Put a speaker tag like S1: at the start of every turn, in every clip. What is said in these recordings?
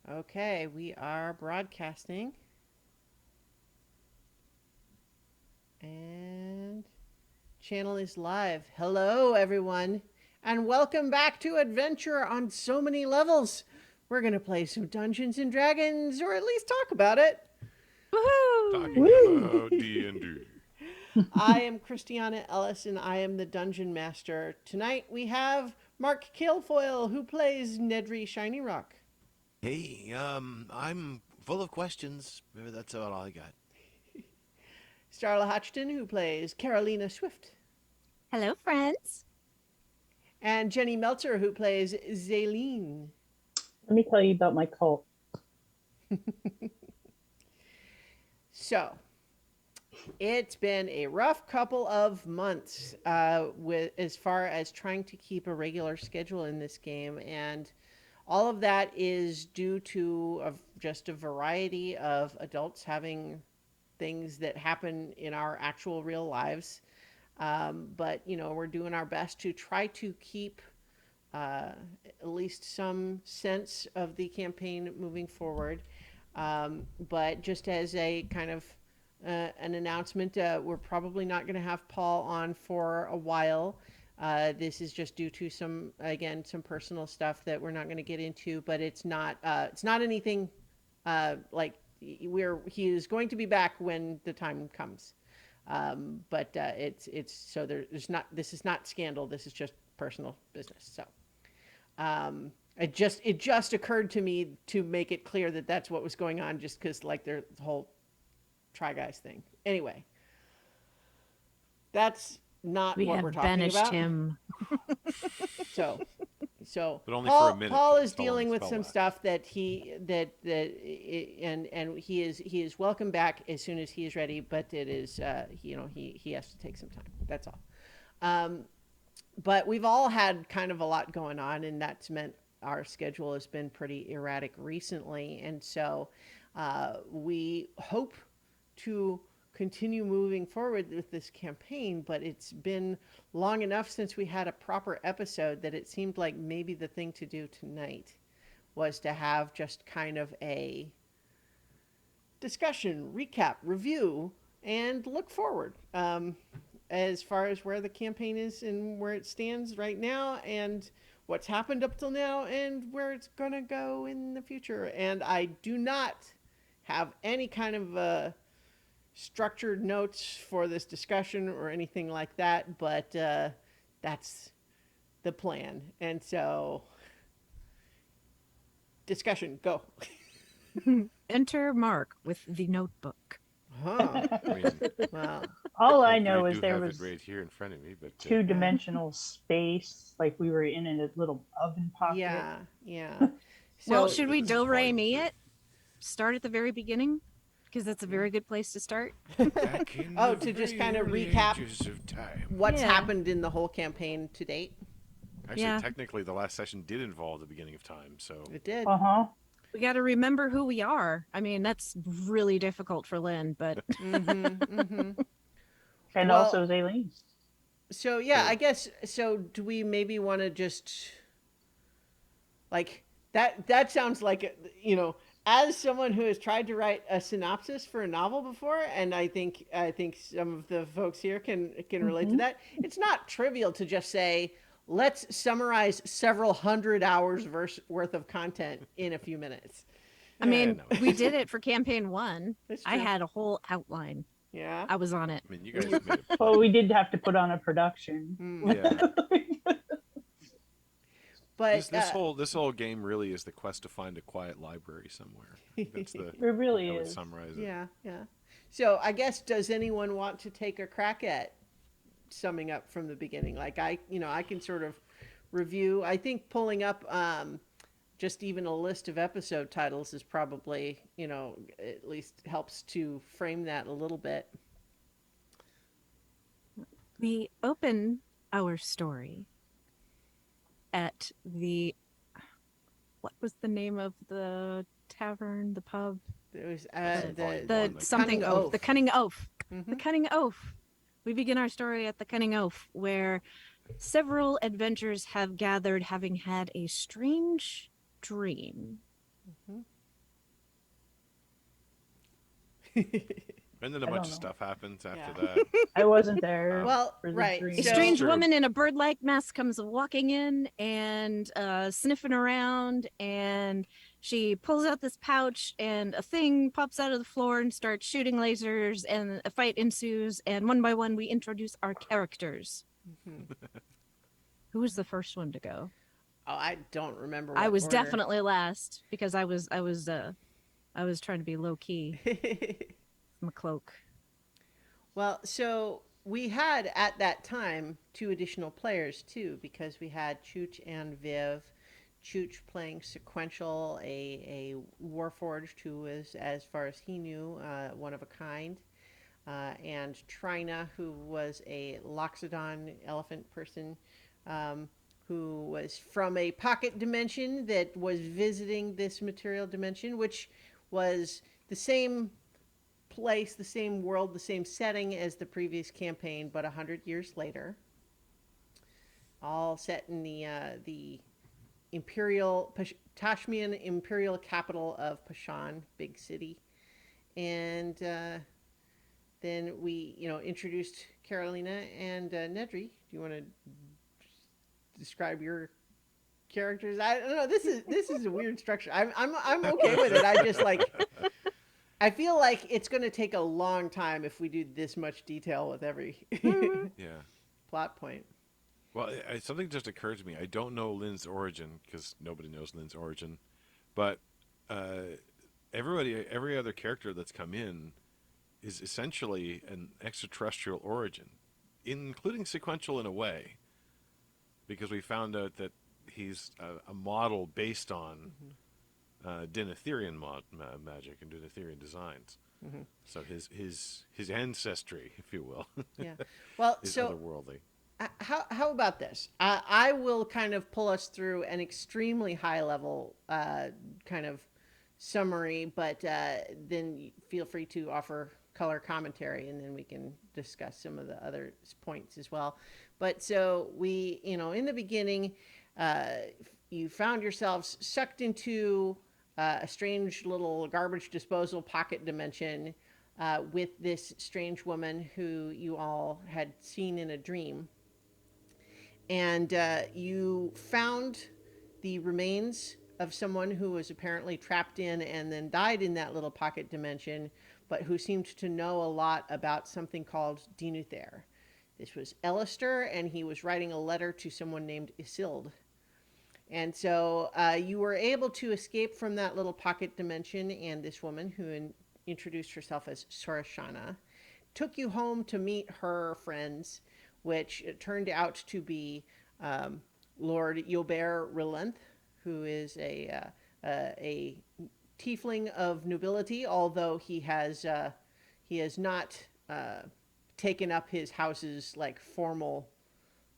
S1: Okay, we are broadcasting. And channel is live. Hello, everyone, and welcome back to Adventure on So Many Levels. We're going to play some Dungeons and Dragons, or at least talk about it.
S2: Woohoo!
S3: Talking
S4: Woo!
S3: about D&D.
S1: I am Christiana Ellis, and I am the Dungeon Master. Tonight we have Mark Kilfoyle, who plays Nedry Shiny Rock.
S3: Hey, I'm full of questions. Maybe that's about all I got.
S1: Starla Hodgson, who plays Carolina Swift.
S2: Hello, friends.
S1: And Jenny Meltzer, who plays Zaylene.
S4: Let me tell you about my cult.
S1: So, it's been a rough couple of months with as far as trying to keep a regular schedule in this game, and all of that is due to just a variety of adults having things that happen in our actual real lives. But we're doing our best to try to keep uh, at least some sense of the campaign moving forward. But just as a kind of an announcement, we're probably not going to have Paul on for a while. This is just due to some personal stuff that we're not going to get into, but it's not anything like he is going to be back when the time comes. But it's so there's not this is not scandal. This is just personal business. So it just occurred to me to make it clear that that's what was going on, just because like the whole Try Guys thing. Anyway, that's not
S2: We
S1: what we're
S2: have
S1: talking
S2: banished
S1: about.
S2: him.
S1: So, so
S3: But only for a
S1: Paul
S3: minute,
S1: Paul
S3: 'cause
S1: is
S3: it's all on
S1: dealing
S3: the
S1: with
S3: spell
S1: some
S3: last.
S1: stuff and he is welcome back as soon as he is ready. But it is he has to take some time. That's all. Um, but we've all had kind of a lot going on, and that's meant our schedule has been pretty erratic recently, and so we hope to continue moving forward with this campaign, but it's been long enough since we had a proper episode that it seemed like maybe the thing to do tonight was to have just kind of a discussion, recap, review, and look forward as far as where the campaign is and where it stands right now, and what's happened up till now, and where it's going to go in the future. And I do not have any kind of structured notes for this discussion or anything like that, but that's the plan. And so, discussion, go.
S2: Enter Mark with the notebook.
S1: Huh.
S3: I mean,
S1: Well,
S4: All I
S3: I
S4: know
S3: do
S4: is there
S3: have it
S4: was
S3: right here in front of me, but
S4: two-dimensional space, like we were in a little oven pocket.
S1: yeah, yeah.
S2: Well,
S1: So,
S2: should we
S3: this is
S2: do re
S3: volume
S2: me
S3: 3.
S2: it? Start at the very beginning? Because that's a very good place to start.
S3: Back in
S1: oh,
S3: the
S1: to just
S3: very
S1: kind of
S3: early
S1: recap
S3: ages of time.
S1: what's
S2: Yeah.
S1: happened in the whole campaign to date.
S3: Actually,
S2: Yeah.
S3: technically, the last session did involve the beginning of time, so
S1: It did.
S4: Uh-huh.
S2: We got to remember who we are. I mean, that's really difficult for Lynn, but
S1: Mm-hmm. Mm-hmm.
S4: And
S1: Well,
S4: also Zaleen.
S1: so yeah,
S3: true.
S1: I guess so. Do we maybe want to just like that? That sounds like as someone who has tried to write a synopsis for a novel before, and I think some of the folks here can relate to
S4: Mm-hmm.
S1: that. It's not trivial to just say, let's summarize several hundred hours worth of content in a few minutes.
S2: I
S3: Yeah,
S2: mean,
S3: no,
S2: we
S3: it's.
S2: did it for campaign 1.
S1: That's
S2: I
S1: true.
S2: had a whole outline.
S1: Yeah.
S2: I was on it.
S3: I mean, you
S1: Were
S3: guys
S1: you?
S3: have made it
S4: Well, we
S3: plenty.
S4: did have to put on a production.
S1: Hmm.
S3: Yeah.
S1: But
S3: This whole game really is the quest to find a quiet library somewhere. I think that's the
S4: It really
S3: I would
S4: is.
S3: summarize it.
S1: yeah, yeah. So I guess, does anyone want to take a crack at summing up from the beginning? Like I can sort of review. I think pulling up just even a list of episode titles is probably, at least helps to frame that a little bit.
S2: We open our story at what was the name of the tavern, the pub?
S1: There was
S3: That's in volume
S2: The
S3: 1, I
S2: something
S1: Cunning
S3: believe.
S2: oath. The
S1: Oath.
S2: Cunning Oath.
S1: Mm-hmm.
S2: The Cunning Oath. We begin our story at the Cunning Oath, where several adventurers have gathered, having had a strange dream.
S1: Mm-hmm.
S3: And then a
S4: I
S3: bunch
S4: don't
S3: of
S4: know.
S3: stuff happens after
S1: Yeah.
S3: that.
S4: I wasn't there
S1: Well,
S4: for the
S1: right,
S4: dream.
S2: A
S1: so-
S2: strange
S3: True.
S2: woman in a bird-like mask comes walking in and sniffing around, and she pulls out this pouch, and a thing pops out of the floor and starts shooting lasers, and a fight ensues. And one by one, we introduce our characters.
S1: Mhm.
S2: Who was the first one to go?
S1: Oh, I don't remember.
S2: I
S1: what
S2: was
S1: order.
S2: definitely last because I was trying to be low key. My cloak.
S1: Well, so we had at that time 2 additional players too, because we had Chooch and Viv. Chooch playing sequential, a warforged who was, as far as he knew, one of a kind, and Trina, who was a Loxodon elephant person, who was from a pocket dimension that was visiting this material dimension, which was the same place, the same world, the same setting as the previous campaign, but 100 years later. All set in the imperial Tashmian imperial capital of Pashan, big city, and then we, introduced Carolina and Nedry. Do you want to describe your characters? I don't know. This is a weird structure. I'm okay with it. I just like. I feel like it's going to take a long time if we do this much detail with every
S3: Yeah.
S1: plot point.
S3: Well, something just occurred to me. I don't know Lynn's origin because nobody knows Lynn's origin, but every other character that's come in is essentially an extraterrestrial origin, including sequential in a way, because we found out that he's a model based on Denetherian magic and Denetherian designs.
S1: Mm-hmm.
S3: So his ancestry, if you will,
S1: Yeah. Well,
S3: is
S1: so
S3: otherworldly.
S1: how about this? I will kind of pull us through an extremely high level kind of summary, but then feel free to offer color commentary, and then we can discuss some of the other points as well. But so we, in the beginning, you found yourselves sucked into a strange little garbage disposal pocket dimension with this strange woman who you all had seen in a dream. And you found the remains of someone who was apparently trapped in and then died in that little pocket dimension, but who seemed to know a lot about something called Dinuther. This was Elister, and he was writing a letter to someone named Isilde. And so you were able to escape from that little pocket dimension, and this woman, who introduced herself as Sorashana, took you home to meet her friends, which turned out to be Lord Yobert Relenth, who is a tiefling of nobility, although he has not taken up his house's like formal,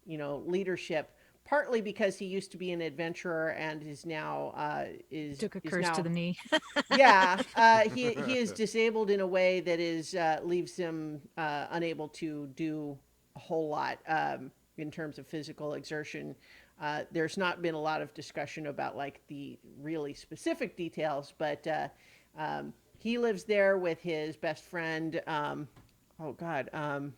S1: leadership. Partly because he used to be an adventurer and is now
S2: Took a
S1: is
S2: curse
S1: now,
S2: to the knee.
S1: yeah, he is disabled in a way that is leaves him unable to do a whole lot in terms of physical exertion. There's not been a lot of discussion about like the really specific details, but he lives there with his best friend. Oh God, I'm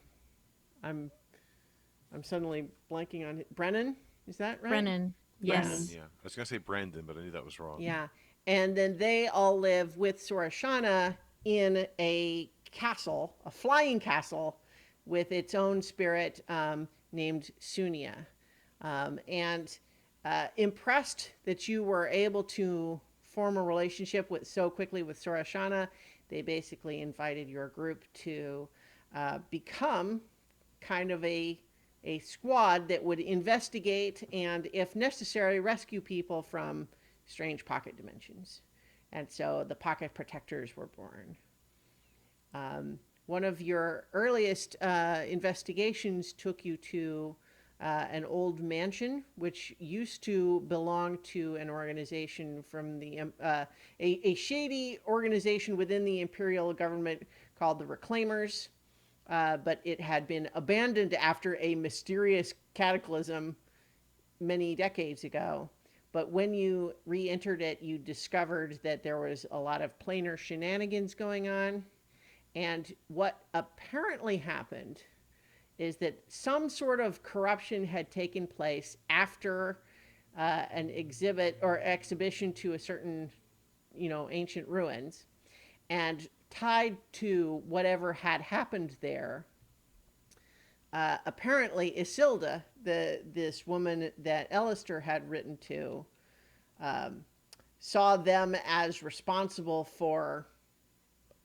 S1: suddenly blanking on it. Brennan. Is that right?
S2: Brennan. Yes.
S1: Brennan.
S3: Yeah, I was gonna say Brandon, but I knew that was wrong.
S1: Yeah. And then they all live with Sorashana in a castle, a flying castle, with its own spirit named Sunia. And impressed that you were able to form a relationship so quickly with Sorashana, they basically invited your group to become kind of a squad that would investigate and, if necessary, rescue people from strange pocket dimensions. And so the Pocket Protectors were born. One of your earliest investigations took you to an old mansion, which used to belong to an organization from the a shady organization within the imperial government called the Reclaimers. But it had been abandoned after a mysterious cataclysm many decades ago. But when you re-entered it, you discovered that there was a lot of planar shenanigans going on, And what apparently happened is that some sort of corruption had taken place after an exhibit or exhibition to a certain, ancient ruins, and tied to whatever had happened there. Apparently, Isilda, this woman that Ellister had written to, um, saw them as responsible for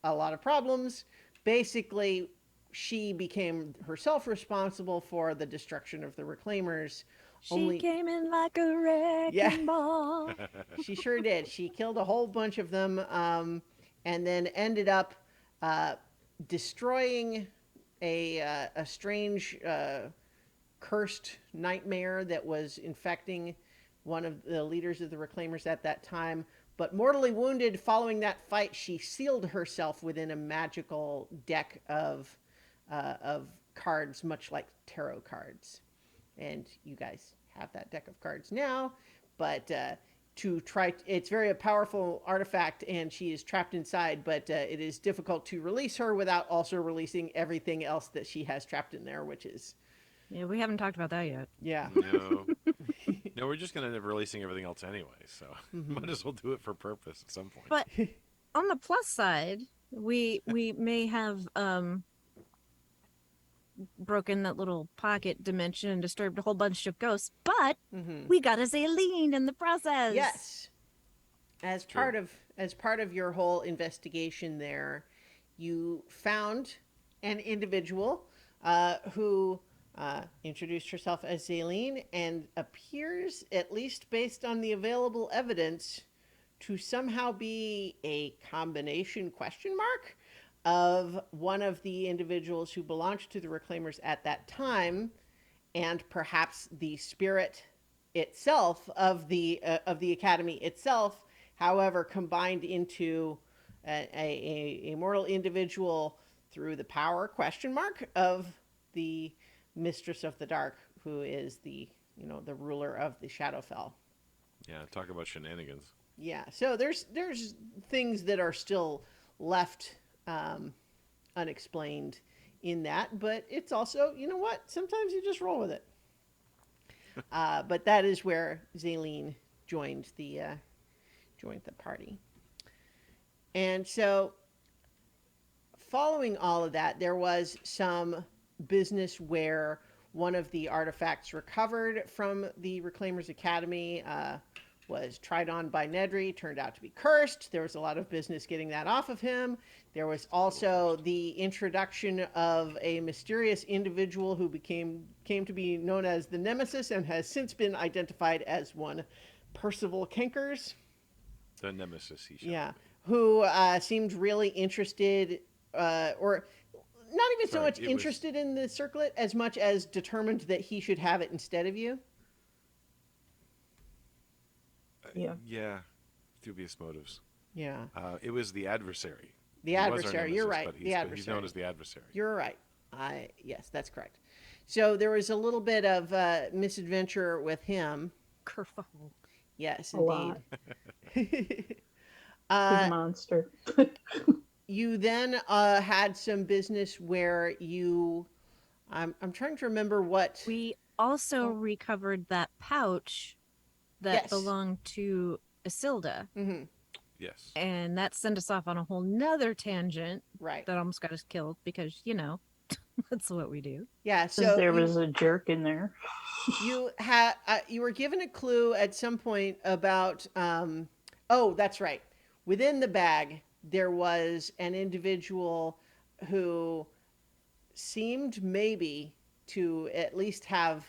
S1: a lot of problems. Basically, she became herself responsible for the destruction of the Reclaimers.
S2: She came in like a wrecking
S1: Yeah.
S2: ball.
S1: She sure did. She killed a whole bunch of them, and then ended up destroying a strange cursed nightmare that was infecting one of the leaders of the Reclaimers at that time. But mortally wounded following that fight, she sealed herself within a magical deck of cards, much like tarot cards. And you guys have that deck of cards now, but it's very a powerful artifact, and she is trapped inside, but it is difficult to release her without also releasing everything else that she has trapped in there, which is,
S2: Yeah, we haven't talked about that yet.
S1: yeah.
S3: No. No, we're just going to end up releasing everything else anyway, so might as well do it for purpose at some point.
S2: But on the plus side, we may have broken that little pocket dimension and disturbed a whole bunch of ghosts, but we got a Zaleen in the process.
S1: Yes. As
S3: True.
S1: part of your whole investigation there, you found an individual who introduced herself as Zaleen and appears, at least based on the available evidence, to somehow be a combination question mark of one of the individuals who belonged to the Reclaimers at that time, and perhaps the spirit itself of the academy itself, however, combined into a mortal individual through the power question mark of the Mistress of the Dark, who is the ruler of the Shadowfell.
S3: Yeah, talk about shenanigans.
S1: Yeah, so there's things that are still left unexplained in that, but it's also, you know what? Sometimes you just roll with it. But that is where Zaleen joined the party. And so, following all of that, there was some business where one of the artifacts recovered from the Reclaimers Academy was tried on by Nedry, turned out to be cursed. There was a lot of business getting that off of him. There was also the introduction of a mysterious individual who came to be known as the Nemesis and has since been identified as one Percival Kenkers.
S3: The nemesis, he shall
S1: Yeah, who seemed really interested, or not even so
S3: Sorry,
S1: much
S3: it was-
S1: interested in the circlet as much as determined that he should have it instead of you.
S4: Yeah.
S3: Yeah, dubious motives.
S1: Yeah,
S3: It was the adversary.
S1: the
S3: He was our
S1: adversary. You're
S3: nemesis,
S1: right.
S3: but
S1: The
S3: he's
S1: adversary.
S3: known as the adversary.
S1: You're right. Yes, that's correct. So there was a little bit of misadventure with him.
S2: Kerfuffle.
S1: Yes,
S4: A lot.
S1: indeed.
S4: He's a monster.
S1: You then had some business where you, I'm trying to remember what.
S2: We also recovered that pouch that
S1: Yes.
S2: belonged to Isilda,
S1: Mhm,
S3: Yes.
S2: and that sent us off on a whole nother tangent
S1: right.
S2: that almost got us killed because that's what we do.
S1: Yeah.
S4: 'Cause
S1: So
S4: there
S1: you,
S4: was a jerk in there.
S1: you were given a clue at some point about. Oh, that's right. Within the bag, there was an individual who seemed maybe to at least have.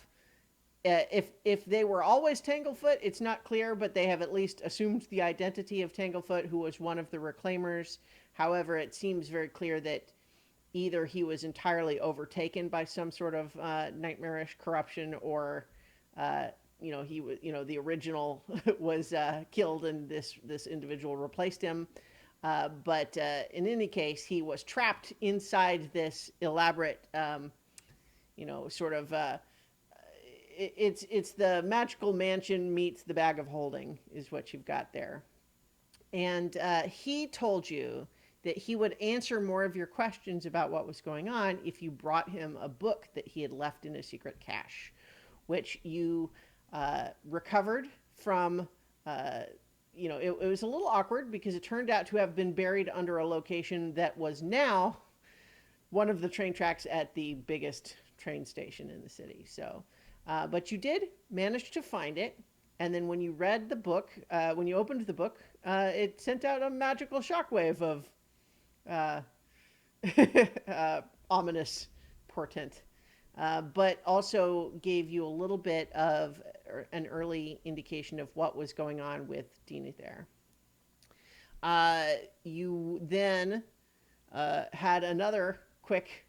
S1: If they were always Tanglefoot, it's not clear, but they have at least assumed the identity of Tanglefoot, who was one of the Reclaimers. However, it seems very clear that either he was entirely overtaken by some sort of nightmarish corruption, or he was, the original was killed, and this individual replaced him. But in any case, he was trapped inside this elaborate, sort of. It's the magical mansion meets the bag of holding is what you've got there. And he told you that he would answer more of your questions about what was going on if you brought him a book that he had left in a secret cache, which you recovered from. It was a little awkward because it turned out to have been buried under a location that was now one of the train tracks at the biggest train station in the city. So, but you did manage to find it. And then when you read the book, when you opened the book, it sent out a magical shockwave of ominous portent, but also gave you a little bit of an early indication of what was going on with Dinuthair. You then had another quick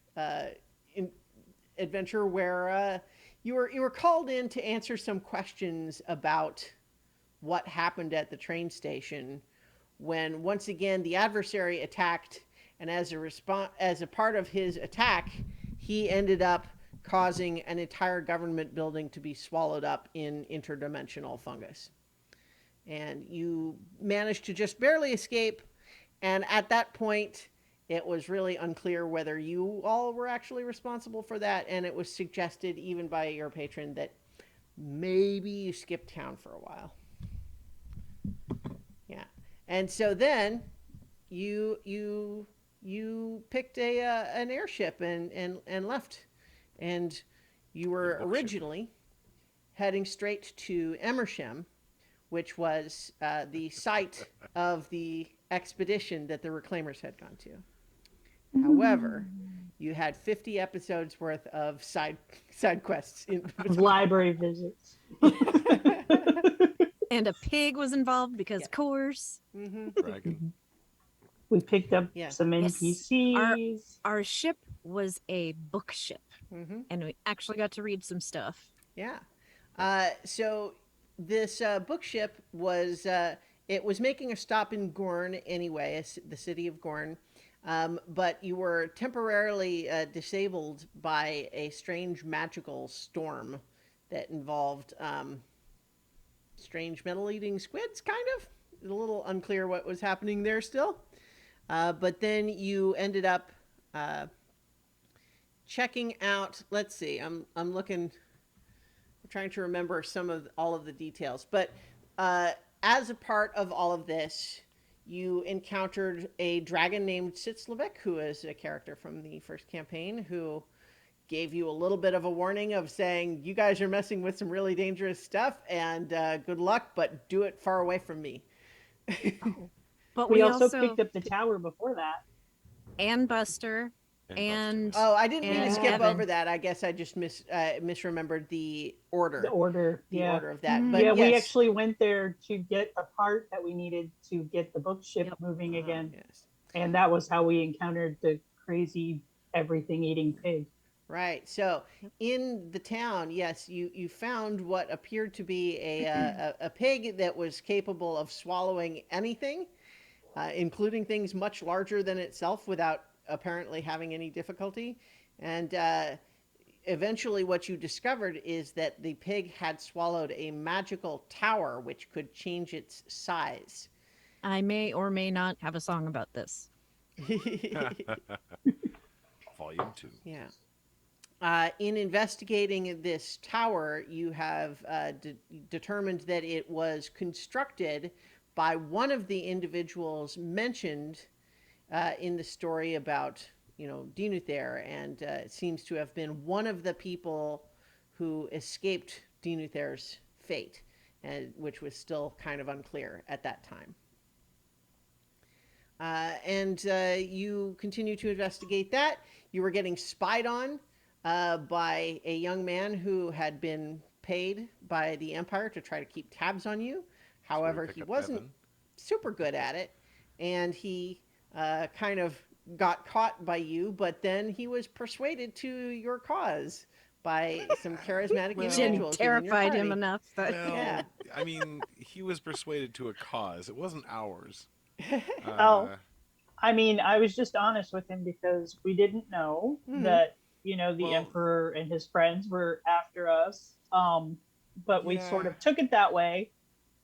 S1: adventure where you were called in to answer some questions about what happened at the train station when once again the adversary attacked, and as a part of his attack, he ended up causing an entire government building to be swallowed up in interdimensional fungus. And you managed to just barely escape, and at that point it was really unclear whether you all were actually responsible for that, and it was suggested even by your patron that maybe you skipped town for a while. Yeah. And so then you picked an airship and left. And you were originally heading straight to Emersham, which was the site of the expedition that the Reclaimers had gone to. However, you had 50 episodes worth of side quests in
S4: Library visits.
S2: And a pig was involved because,
S1: Yeah.
S2: of course,
S3: Dragon.
S4: We picked up
S1: Yeah.
S4: some
S2: Yes.
S4: NPCs.
S2: our ship was a book ship, and we actually got to read some stuff.
S1: Yeah. So this book ship was it was making a stop in Gorn anyway, the city of Gorn. But you were temporarily disabled by a strange magical storm that involved strange metal-eating squids, kind of. A little unclear what was happening there still. But then you ended up checking out. Let's see. I'm looking. I'm trying to remember all of the details. But as a part of all of this, you encountered a dragon named Sitzlevek, who is a character from the first campaign, who gave you a little bit of a warning of saying, you guys are messing with some really dangerous stuff, and good luck, but do it far away from me.
S2: But
S4: We also picked up the tower before that.
S2: and Buster and
S1: Oh, I didn't mean to
S2: And
S1: skip
S2: Evan.
S1: over that. I guess I just misremembered the order.
S4: The order.
S1: The
S4: yeah.
S1: order of that.
S2: Mhm.
S1: But
S4: Yeah, we
S1: yes.
S4: actually went there to get a part that we needed to get the book ship
S2: Yep.
S4: moving again.
S1: Yes.
S4: And that was how we encountered the crazy everything eating pig.
S1: Right. So in the town, yes, you found what appeared to be a pig that was capable of swallowing anything, including things much larger than itself without apparently having any difficulty. And eventually what you discovered is that the pig had swallowed a magical tower which could change its size.
S2: I may or may not have a song about this.
S3: Volume 2.
S1: Yeah. In investigating this tower, you have determined that it was constructed by one of the individuals mentioned in the story about, Dinuthair, and it seems to have been one of the people who escaped Dinuthair's fate, which was still kind of unclear at that time. And you continue to investigate that. You were getting spied on by a young man who had been paid by the Empire to try to keep tabs on you. However,
S3: pick
S1: he
S3: up
S1: wasn't
S3: Evan.
S1: super good at it, and he kind of got caught by you, but then he was persuaded to your cause by some charismatic
S3: Well,
S2: Jen
S1: individuals within your
S2: terrified him
S1: party.
S2: enough that
S3: Well,
S1: Yeah.
S3: I mean, he was persuaded to a cause. It wasn't ours.
S4: Oh. I mean, I was just honest with him because we didn't know
S1: Mhm.
S4: that, the
S3: Well-
S4: Emperor and his friends were after us. But we
S3: Yeah.
S4: sort of took it that way,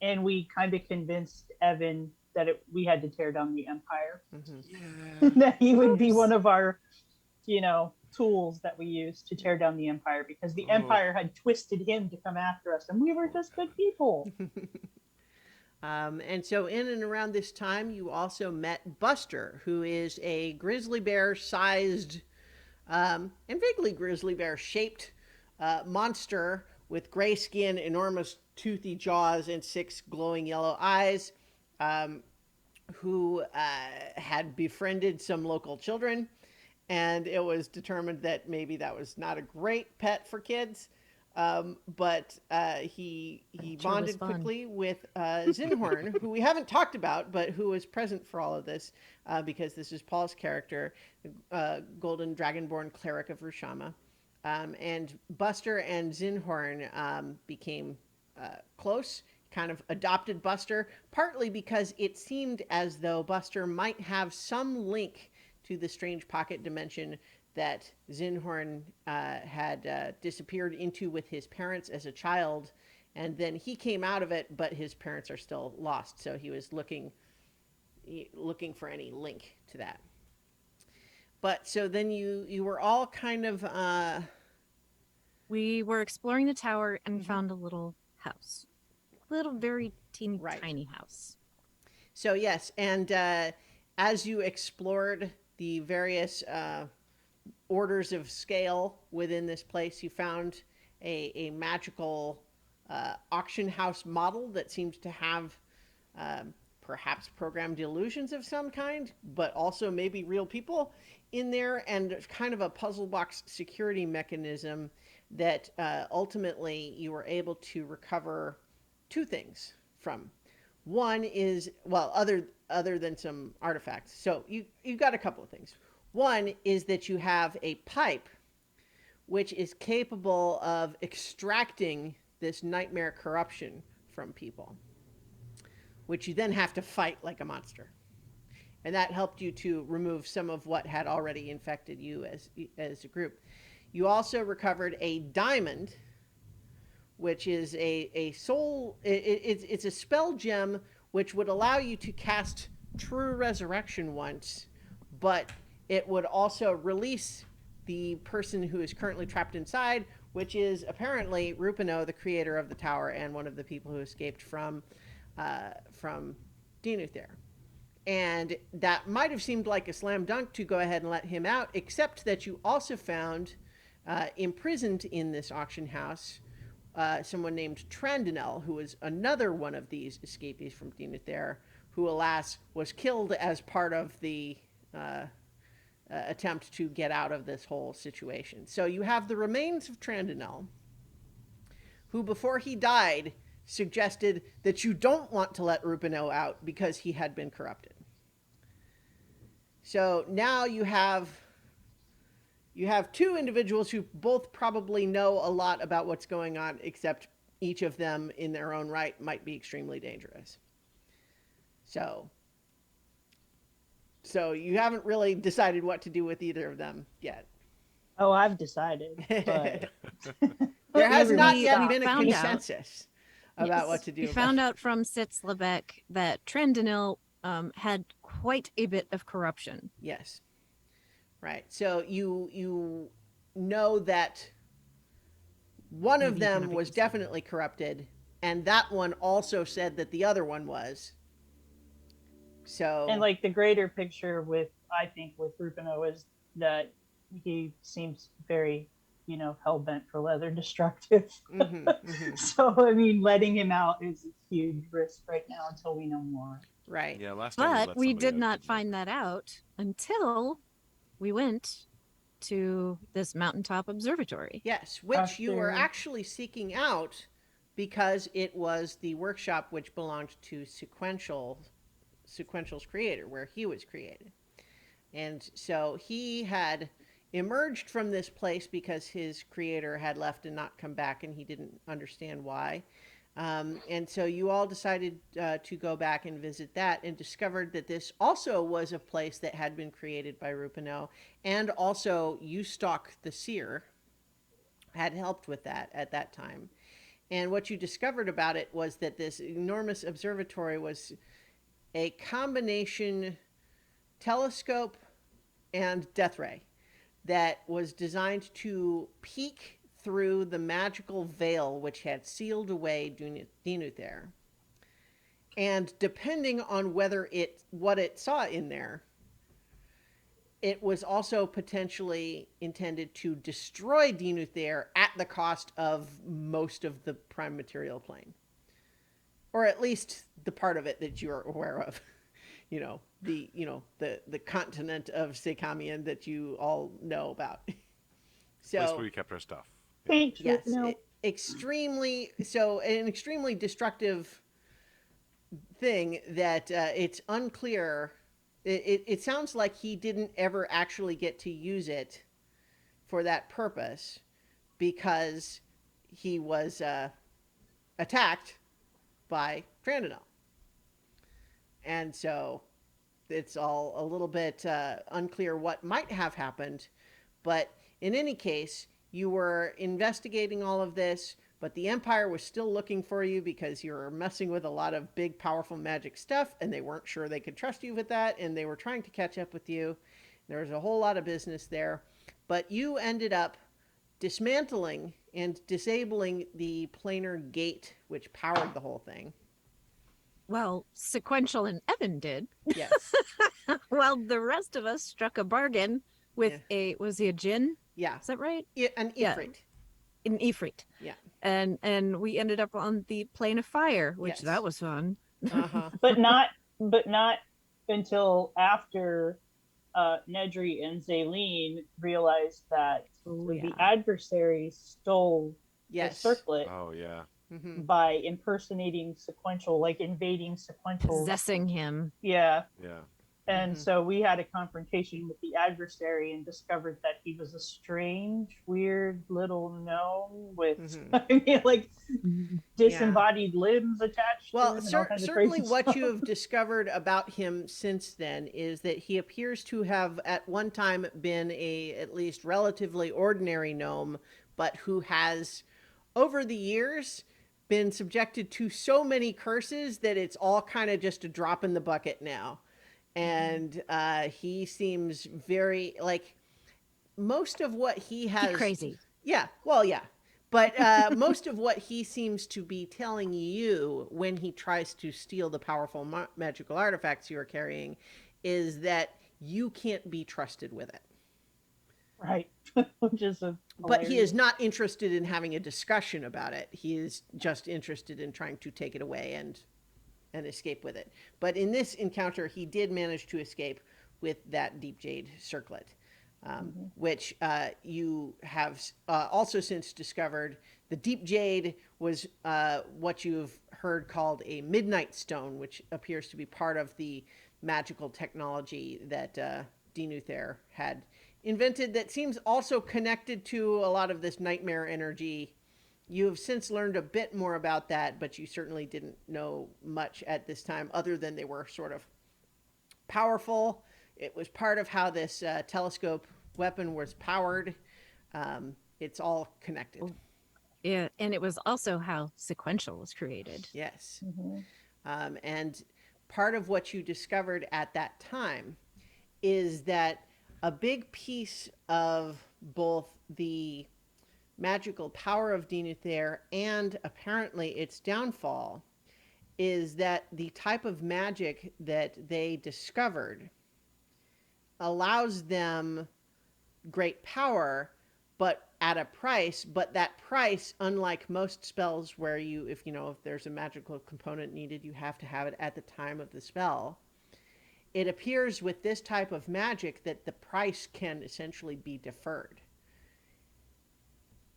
S4: and we kind of convinced Evan that we had to tear down the Empire.
S3: Yeah.
S4: That he would be one of our, tools that we used to tear down the Empire, because the
S3: Oh.
S4: Empire had twisted him to come after us, and we were just good people.
S1: And so, in and around this time, you also met Buster, who is a grizzly bear sized and vaguely grizzly bear shaped monster with gray skin, enormous toothy jaws, and 6 glowing yellow eyes, who had befriended some local children. And it was determined that maybe that was not a great pet for kids. But he
S2: Sure was
S1: bonded
S2: fun.
S1: quickly with Zinhorn, who we haven't talked about, but who was present for all of this, because this is Paul's character, Golden Dragonborn Cleric of Rushama. And Buster and Zinhorn became close, kind of adopted Buster, partly because it seemed as though Buster might have some link to the strange pocket dimension that Zinhorn had disappeared into with his parents as a child, and then he came out of it, but his parents are still lost. So he was looking for any link to that. But so then you were all kind of
S2: We were exploring the tower and
S1: Mhm.
S2: found a little house. Little, very teeny
S1: Right.
S2: tiny house.
S1: So yes, and as you explored the various orders of scale within this place, you found a magical auction house model that seems to have perhaps programmed illusions of some kind, but also maybe real people in there, and kind of a puzzle box security mechanism that ultimately you were able to recover 2 things from. One is, well, other than some artifacts. So you've got a couple of things. One is that you have a pipe which is capable of extracting this nightmare corruption from people, which you then have to fight like a monster. And that helped you to remove some of what had already infected you as a group. You also recovered a diamond, which is a soul. It's a spell gem which would allow you to cast True Resurrection once, but it would also release the person who is currently trapped inside, which is apparently Rupino, the creator of the tower and one of the people who escaped from Dinuther. And that might have seemed like a slam dunk to go ahead and let him out, except that you also found imprisoned in this auction house someone named Trandinel, who was another one of these escapees from Dinuther, who, alas, was killed as part of the attempt to get out of this whole situation. So you have the remains of Trandinel, who, before he died, suggested that you don't want to let Rupino out because he had been corrupted. So now you have 2 individuals who both probably know a lot about what's going on, except each of them in their own right might be extremely dangerous. So you haven't really decided what to do with either of them yet.
S4: Oh, I've decided, but
S1: There has not
S2: We
S1: yet been a
S2: found out.
S1: consensus about what to do.
S2: We found out from Sitzlebeck that Trendinil had quite a bit of corruption.
S1: Yes. Right. So you know that one of
S2: Maybe you can
S1: them
S2: have a
S1: was
S2: consensus.
S1: definitely corrupted, and that one also said that the other one was. So
S4: and like the greater picture with Rupino is that he seems very, hell bent for leather destructive.
S1: Mhm, mhm.
S4: So I mean, letting him out is a huge risk right now until we know more.
S1: Right.
S3: Yeah, last time
S2: But
S3: let
S2: we
S3: somebody
S2: did
S3: out,
S2: not
S3: didn't
S2: find that out until we went to this mountaintop observatory.
S1: Yes, which you were
S4: After-
S1: actually seeking out because it was the workshop which belonged to Sequential's creator, where he was created. And so he had emerged from this place because his creator had left and not come back, and he didn't understand why. And so you all decided to go back and visit that, and discovered that this also was a place that had been created by Rupino, and also Eustock the Seer had helped with that at that time. And what you discovered about it was that this enormous observatory was a combination telescope and death ray that was designed to peek through the magical veil which had sealed away Dinuther. And depending on what it saw in there, it was also potentially intended to destroy Dinuther at the cost of most of the prime material plane, or at least the part of it that you're aware of. The continent of Sekamian that you all know about.
S3: Place
S1: So
S3: where we kept our stuff.
S4: Thanks,
S1: yes,
S4: no.
S1: an extremely destructive thing that it's unclear. It sounds like he didn't ever actually get to use it for that purpose because he was attacked by Trandonel. And so it's all a little bit unclear what might have happened. But in any case, you were investigating all of this, but the Empire was still looking for you because you were messing with a lot of big, powerful magic stuff, and they weren't sure they could trust you with that, and they were trying to catch up with you. There was a whole lot of business there. But you ended up dismantling and disabling the planar gate, which powered the whole thing.
S2: Well, Sequential and Evan did.
S1: Yes.
S2: While the rest of us struck a bargain with was he a Jinn?
S1: Yeah.
S2: Is that right?
S1: An Ifrit.
S2: Yeah. An Ifrit.
S1: Yeah.
S2: And we ended up on the plane of fire, which
S1: Yes.
S2: that was fun.
S1: Uh-huh.
S4: But not until after Nedry and Zaylene realized that the adversaries stole
S1: Yes.
S4: the circlet
S3: Oh yeah.
S1: Mm-hmm.
S4: by impersonating Sequential, like invading Sequential.
S2: Possessing him.
S4: Yeah.
S3: Yeah.
S4: And
S1: Mhm.
S4: so we had a confrontation with the adversary and discovered that he was a strange, weird little gnome with,
S1: Mhm.
S4: I mean, like disembodied limbs attached to
S1: Well,
S4: him. And all kinds of
S1: certainly
S4: crazy
S1: what
S4: stuff.
S1: you have discovered about him since then is that he appears to have at one time been a at least relatively ordinary gnome, but who has over the years been subjected to so many curses that it's all kind of just a drop in the bucket now. And he seems very like most of what he has
S2: Crazy.
S1: Yeah, well, yeah. But most of what he seems to be telling you when he tries to steal the powerful magical artifacts you are carrying is that you can't be trusted with it.
S4: Right. Which is
S1: But he is not interested in having a discussion about it. He is just interested in trying to take it away and escape with it. But in this encounter, he did manage to escape with that deep jade circlet. Which you have also since discovered. The deep jade was what you've heard called a midnight stone, which appears to be part of the magical technology that Dinuther had invented that seems also connected to a lot of this nightmare energy. You have since learned a bit more about that, but you certainly didn't know much at this time other than they were sort of powerful. It was part of how this telescope weapon was powered. It's all connected.
S2: Yeah, and it was also how Sequential was created.
S1: Yes.
S4: Mm-hmm.
S1: And part of what you discovered at that time is that a big piece of both the magical power of Dinuther and apparently its downfall is that the type of magic that they discovered allows them great power, but at a price. But that price, unlike most spells where if there's a magical component needed, you have to have it at the time of the spell. It appears with this type of magic that the price can essentially be deferred.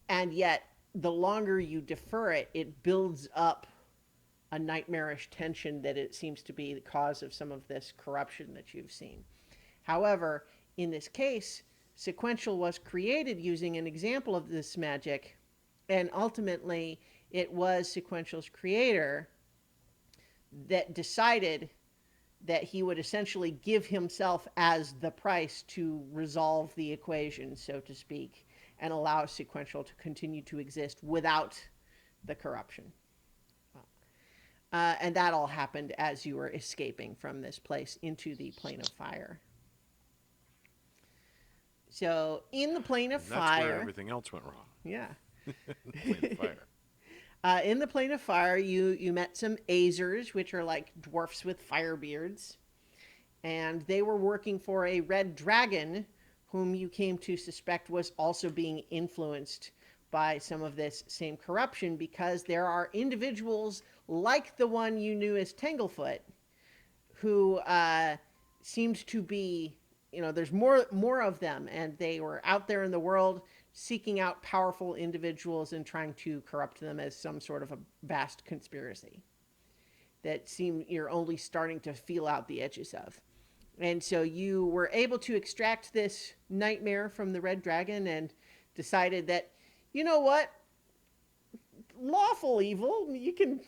S1: And yet, the longer you defer it, it builds up a nightmarish tension that it seems to be the cause of some of this corruption that you've seen. However, in this case, Sequential was created using an example of this magic, and ultimately it was Sequential's creator that decided that he would essentially give himself as the price to resolve the equation, so to speak, and allow Sequential to continue to exist without the corruption. And that all happened as you were escaping from this place into the plane of fire. So in the plane of
S3: And that's where
S1: fire,
S3: everything else went wrong.
S1: yeah.
S3: Plane of fire.
S1: In the plane of fire, you met some Azers, which are like dwarfs with fire beards, and they were working for a red dragon, whom you came to suspect was also being influenced by some of this same corruption, because there are individuals like the one you knew as Tanglefoot, who seemed to be, there's more of them, and they were out there in the world seeking out powerful individuals and trying to corrupt them as some sort of a vast conspiracy that you're only starting to feel out the edges of. And so you were able to extract this nightmare from the red dragon and decided that, you know what, lawful evil, you can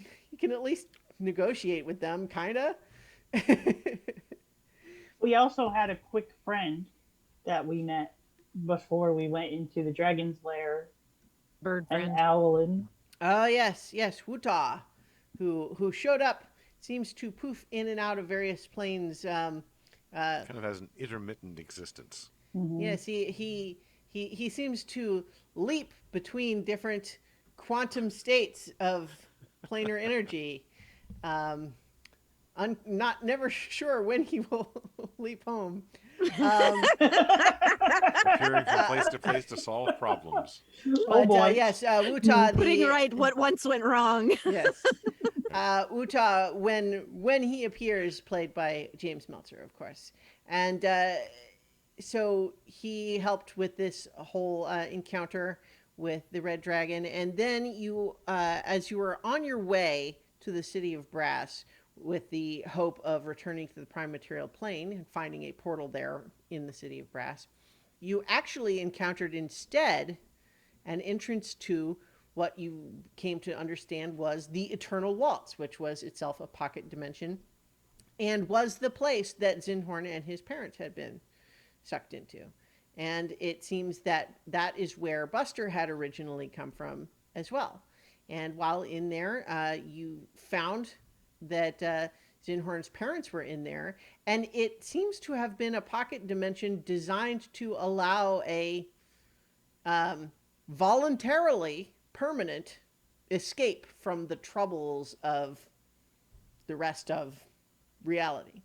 S1: at least negotiate with them, kind of.
S4: We also had a quick friend that we met before we went into the dragon's lair,
S2: Bird
S4: an
S2: friend.
S4: owlin.
S1: Oh yes, Wuta, who showed up, seems to poof in and out of various planes.
S3: Kind of has an intermittent existence.
S4: Mm-hmm.
S1: Yes, he seems to leap between different quantum states of planar energy. Not never sure when he will leap home.
S3: Appearing from place to place to solve problems.
S4: Oh
S1: But
S4: boy.
S1: yes, Wuta,
S2: Putting right what once went wrong.
S1: Yes. Uta, when he appears, played by James Meltzer, of course. And so he helped with this whole encounter with the Red Dragon. And then you, as you were on your way to the City of Brass with the hope of returning to the Prime Material Plane and finding a portal there in the City of Brass, you actually encountered instead an entrance to what you came to understand was the Eternal Waltz, which was itself a pocket dimension and was the place that Zinhorn and his parents had been sucked into. And it seems that that is where Buster had originally come from as well. And while in there, you found that Zinhorn's parents were in there, and it seems to have been a pocket dimension designed to allow a voluntarily permanent escape from the troubles of the rest of reality.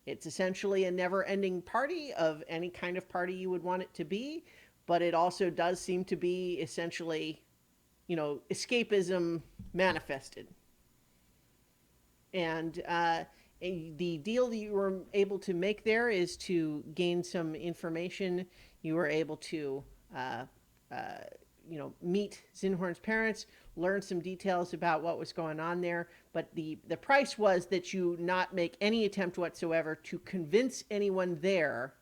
S1: It's essentially a never-ending party of any kind of party you would want it to be, but it also does seem to be essentially, escapism manifested. And the deal that you were able to make there is to gain some information. You were able to meet Zinhorn's parents, learn some details about what was going on there. But the price was that you not make any attempt whatsoever to convince anyone there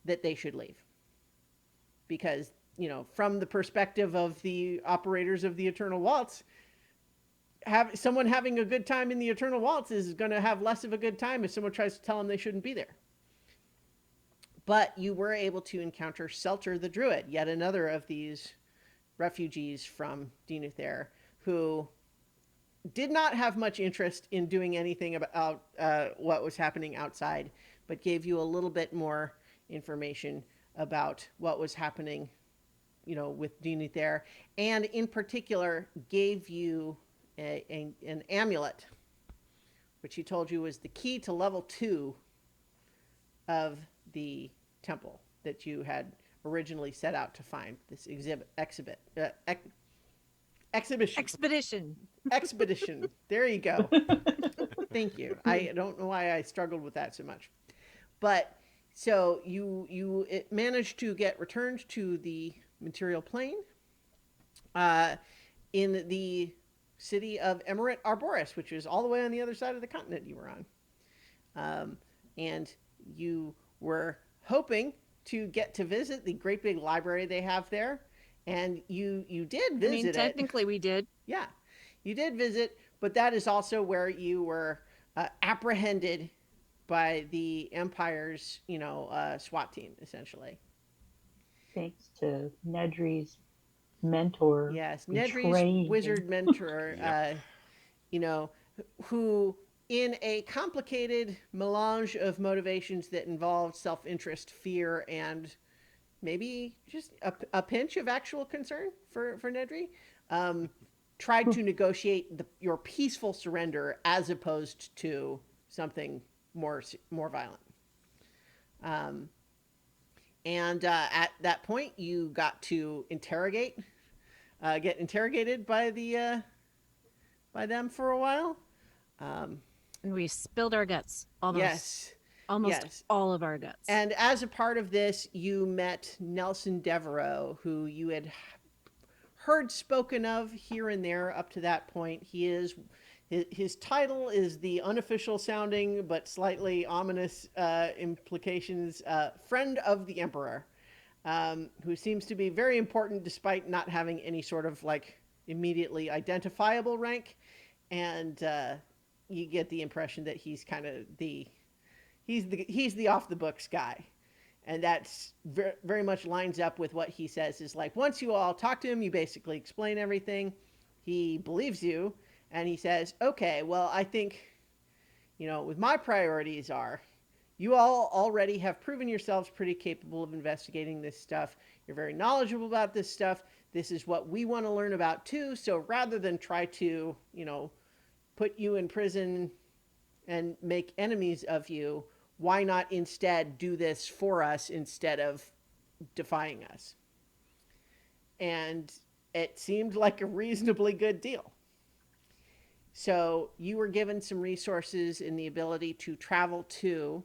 S1: that they should leave. Because, from the perspective of the operators of the Eternal Waltz, someone having a good time in the Eternal Waltz is going to have less of a good time if someone tries to tell them they shouldn't be there. But you were able to encounter Selter the Druid, yet another of these refugees from Dinuthair, who did not have much interest in doing anything about what was happening outside, but gave you a little bit more information about what was happening, with Dinuthair, and in particular gave you an amulet, which he told you was the key to level 2 of the temple that you had originally set out to find. This expedition. There you go. Thank you. I don't know why I struggled with that so much. But so you managed to get returned to the material plane in the city of Emirate Arboris, which is all the way on the other side of the continent you were on. And you were hoping to get to visit the great big library they have there. And you did visit it.
S2: Technically we did.
S1: Yeah, you did visit, but that is also where you were apprehended by the Empire's, SWAT team, essentially.
S4: Thanks to Nedry's mentor.
S1: Yes,
S4: who
S1: Nedry's
S4: trained
S1: wizard
S4: him.
S1: mentor,
S3: Yeah.
S1: who, in a complicated melange of motivations that involved self-interest, fear, and maybe just a pinch of actual concern for Nedry, tried to negotiate your peaceful surrender as opposed to something more violent. And at that point, you got to get interrogated by by them for a while.
S2: And we spilled our guts.
S1: Yes.
S2: Almost
S1: Yes.
S2: all of our guts.
S1: And as a part of this, you met Nelson Devereaux, who you had heard spoken of here and there up to that point. His title is the unofficial sounding but slightly ominous implications, friend of the Emperor, who seems to be very important despite not having any sort of like immediately identifiable rank. And you get the impression that he's kind of he's the off the books guy. And that's very, very much lines up with what he says is like, once you all talk to him, you basically explain everything. He believes you. And he says, okay, well, I think, with my priorities are, you all already have proven yourselves pretty capable of investigating this stuff. You're very knowledgeable about this stuff. This is what we want to learn about too. So rather than try to, put you in prison and make enemies of you, why not instead do this for us instead of defying us? And it seemed like a reasonably good deal. So you were given some resources and the ability to travel to,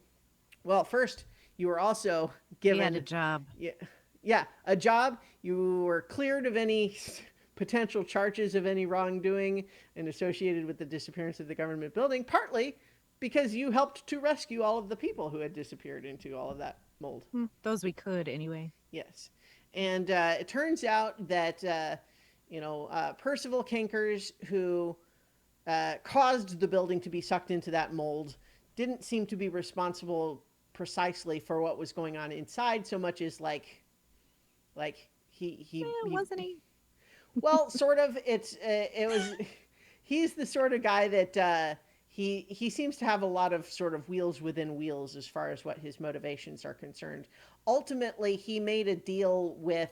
S1: well, first you were also given
S2: we had a job.
S1: A job. You were cleared of any potential charges of any wrongdoing and associated with the disappearance of the government building, partly because you helped to rescue all of the people who had disappeared into all of that mold.
S2: Those we could anyway.
S1: Yes. And it turns out that, Percival Kinkers, who caused the building to be sucked into that mold, didn't seem to be responsible precisely for what was going on inside so much as
S2: wasn't he?
S1: Well, sort of. He's the sort of guy that he seems to have a lot of sort of wheels within wheels as far as what his motivations are concerned. Ultimately, he made a deal with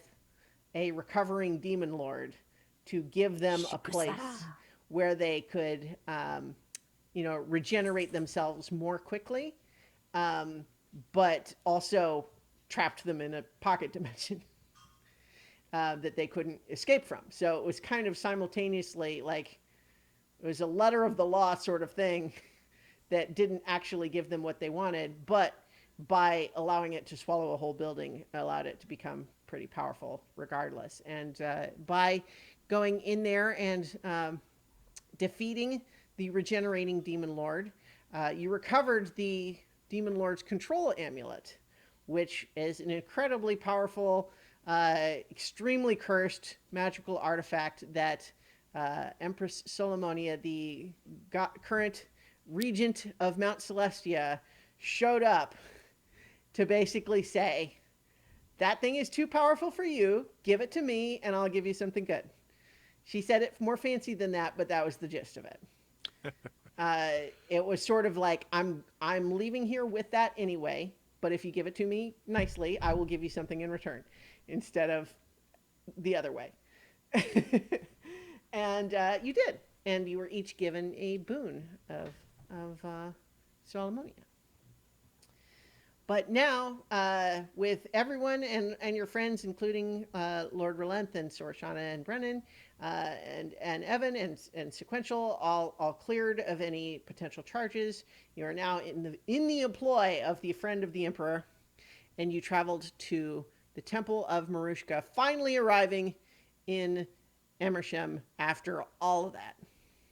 S1: a recovering demon lord to give them a place where they could, regenerate themselves more quickly, but also trapped them in a pocket dimension that they couldn't escape from. So it was kind of simultaneously like it was a letter of the law sort of thing that didn't actually give them what they wanted, but by allowing it to swallow a whole building, allowed it to become pretty powerful regardless. And by going in there and defeating the regenerating demon lord, you recovered the demon lord's control amulet, which is an incredibly powerful, extremely cursed magical artifact that Empress Solomonia, the current regent of Mount Celestia, showed up to basically say, that thing is too powerful for you, give it to me and I'll give you something good. She said it more fancy than that, but that was the gist of it. It was sort of like, I'm leaving here with that anyway, but if you give it to me nicely, I will give you something in return instead of the other way. And you did. And you were each given a boon of Solomonia. But now, with everyone and your friends, including Lord Relenth and Sorshana and Brennan, and Evan and Sequential, all cleared of any potential charges, you are now in the employ of the friend of the Emperor, and you traveled to the Temple of Marushka, finally arriving in Emersham after all of that.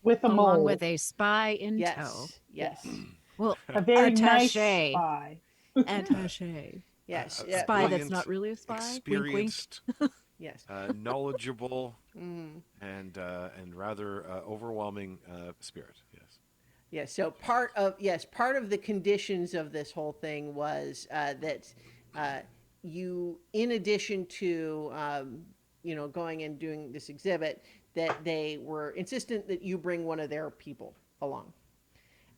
S4: With a
S2: Along
S4: mole.
S2: with a spy in tow.
S1: Yes.
S2: Well,
S4: A very nice
S2: attaché.
S4: spy.
S2: Attaché.
S1: Yes.
S3: A
S2: Spy that's
S3: brilliant,
S2: not really a spy. Wink, wink.
S3: experienced,
S1: Yes.
S3: knowledgeable,
S1: Mm.
S3: and rather overwhelming spirit. Yes.
S1: Yes. So part of the conditions of this whole thing was that you, in addition to going and doing this exhibit, that they were insistent that you bring one of their people along.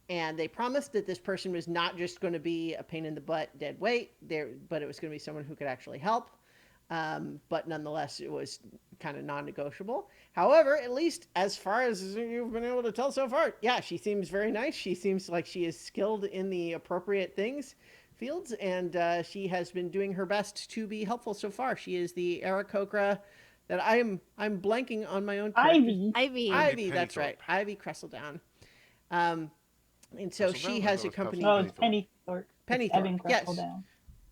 S1: And they promised that this person was not just going to be a pain in the butt, dead weight, there, but it was going to be someone who could actually help. But nonetheless, it was kind of non-negotiable. However, at least as far as you've been able to tell so far, yeah, she seems very nice. She seems like she is skilled in the appropriate fields, and she has been doing her best to be helpful so far. She is the Aarakocra that I'm blanking on my own character.
S4: Ivy.
S2: Ivy.
S1: Ivy, that's
S3: Pennythorpe.
S1: right. Ivy Cresseldown. And so
S3: Cresseldown,
S1: she
S3: or
S1: has
S3: that was
S1: accompanied
S4: Oh, it's Pennythorpe.
S1: Pennythorpe,
S4: Evan
S1: yes.
S4: Cresseldown.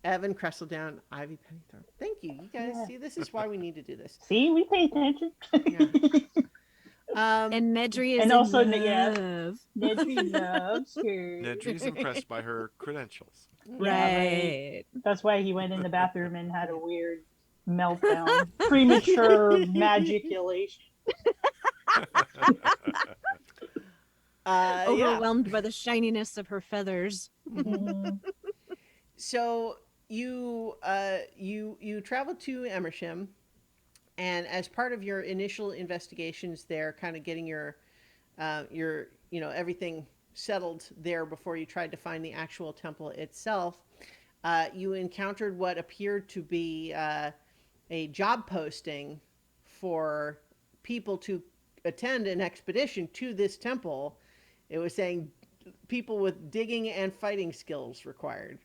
S1: Evan Cresseldown, Ivy Pennythorpe. Thank you. You guys
S4: Yeah.
S1: see, this is why we need to do this.
S4: See, we pay attention.
S2: And Nedry is
S4: and
S2: in
S4: also,
S2: love.
S4: yeah. Nedry loves her.
S3: Nedry's impressed by her credentials.
S2: Right.
S4: That's why he went in the bathroom and had a weird meltdown. Premature magiculation.
S1: Yeah.
S2: Overwhelmed by the shininess of her feathers.
S4: Mhm.
S1: So you traveled to Emersham, and as part of your initial investigations there, kind of getting your everything settled there before you tried to find the actual temple itself, you encountered what appeared to be a job posting for people to attend an expedition to this temple. It was saying people with digging and fighting skills required.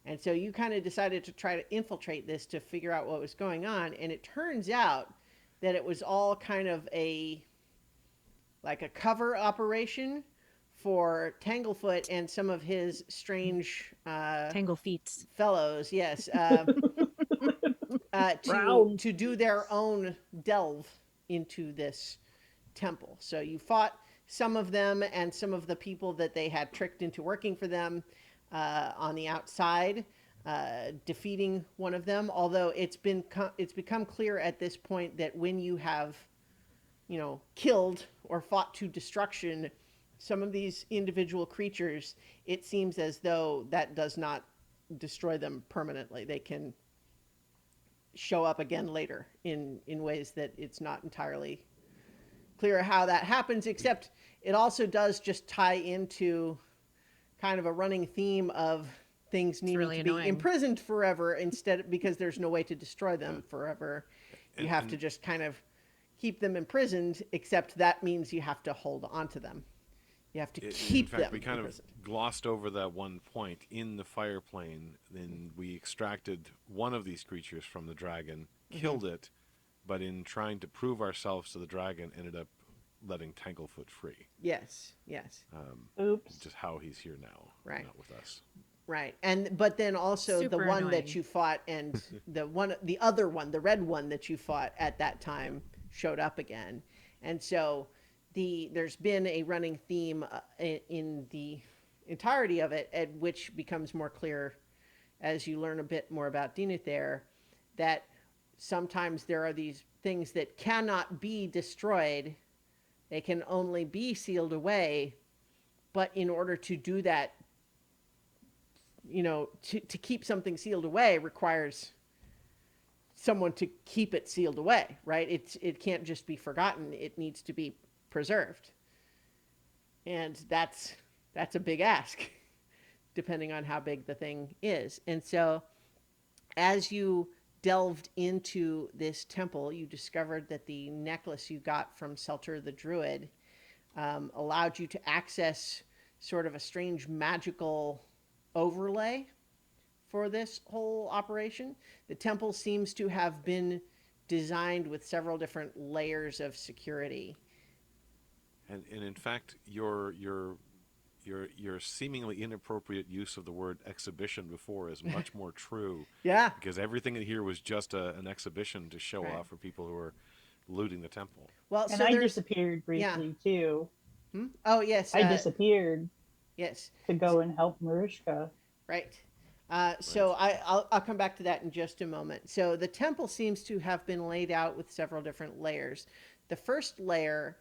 S1: And so you kind of decided to try to infiltrate this to figure out what was going on. And it turns out that it was all kind of like a cover operation for Tanglefoot and some of his strange
S2: Tangle feet.
S1: fellows, yes,
S4: Round.
S1: to do their own delve into this temple. So you fought some of them and some of the people that they had tricked into working for them on the outside, defeating one of them. Although it's become clear at this point that when you have, killed or fought to destruction some of these individual creatures, it seems as though that does not destroy them permanently. They can show up again later in ways that it's not entirely clear how that happens, except it also does just tie into kind of a running theme of things needing
S2: really
S1: to be
S2: annoying.
S1: imprisoned forever because there's no way to destroy them forever. You
S3: And-
S1: have
S3: and-
S1: to just kind of keep them imprisoned, except that means you have to hold on to them. You have to keep
S3: in fact,
S1: them
S3: we kind
S1: imprisoned.
S3: of glossed over that one point in the fire plane. Then we extracted one of these creatures from the dragon, killed it, but in trying to prove ourselves to the dragon, ended up letting Tanglefoot free.
S1: Yes.
S4: Oops.
S3: Just how he's here now,
S1: Right.
S3: not with us.
S1: Right. But then also the
S2: Super
S1: one
S2: annoying.
S1: that you fought and the other one, the red one that you fought at that time showed up again. And so there's been a running theme in the entirety of it, at which becomes more clear as you learn a bit more about Dinuthair, that sometimes there are these things that cannot be destroyed. They can only be sealed away. But in order to do that, to keep something sealed away requires someone to keep it sealed away, right? It can't just be forgotten. It needs to be preserved. And that's a big ask, depending on how big the thing is. And so as you delved into this temple, you discovered that the necklace you got from Selter the Druid allowed you to access sort of a strange magical overlay for this whole operation. The temple seems to have been designed with several different layers of security.
S3: And in fact, your seemingly inappropriate use of the word exhibition before is much more true,
S1: Yeah.
S3: because everything in here was just an exhibition to show
S1: Right.
S3: off for people who are looting the temple.
S1: Well,
S4: And
S1: so
S4: I
S1: there's
S4: disappeared briefly too.
S1: Oh, yes.
S4: I disappeared
S1: Yes.
S4: to go and help Mariska.
S1: Right. So I'll come back to that in just a moment. So the temple seems to have been laid out with several different layers. The first layer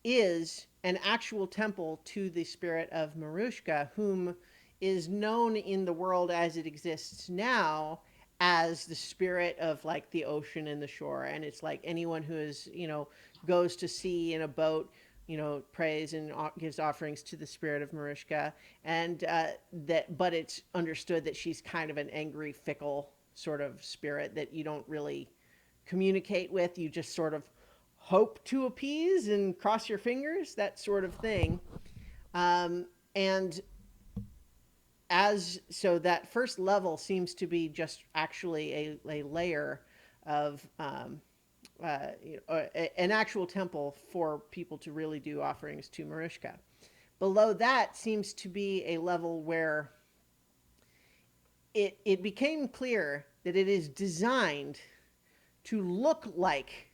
S1: is an actual temple to the spirit of Marushka, whom is known in the world as it exists now as the spirit of like the ocean and the shore. And it's like anyone who is, goes to sea in a boat prays and gives offerings to the spirit of Marushka, and but it's understood that she's kind of an angry, fickle sort of spirit that you don't really communicate with. You just sort of hope to appease and cross your fingers, that sort of thing. And so that first level seems to be just actually a layer of an actual temple for people to really do offerings to Marushka. Below that seems to be a level where it became clear that it is designed to look like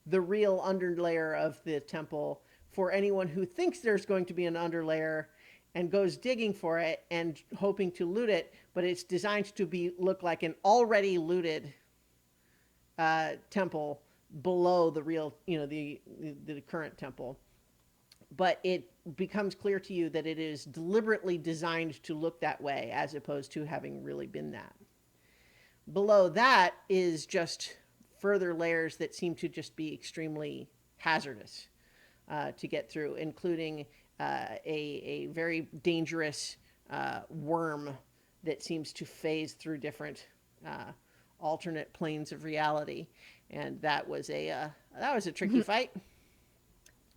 S1: the real underlayer of the temple for anyone who thinks there's going to be an underlayer and goes digging for it and hoping to loot it, but it's designed to look like an already looted temple below the real, the current temple. But it becomes clear to you that it is deliberately designed to look that way as opposed to having really been that. Below that is just further layers that seem to just be extremely hazardous to get through, including a very dangerous worm that seems to phase through different alternate planes of reality, and that was a tricky fight.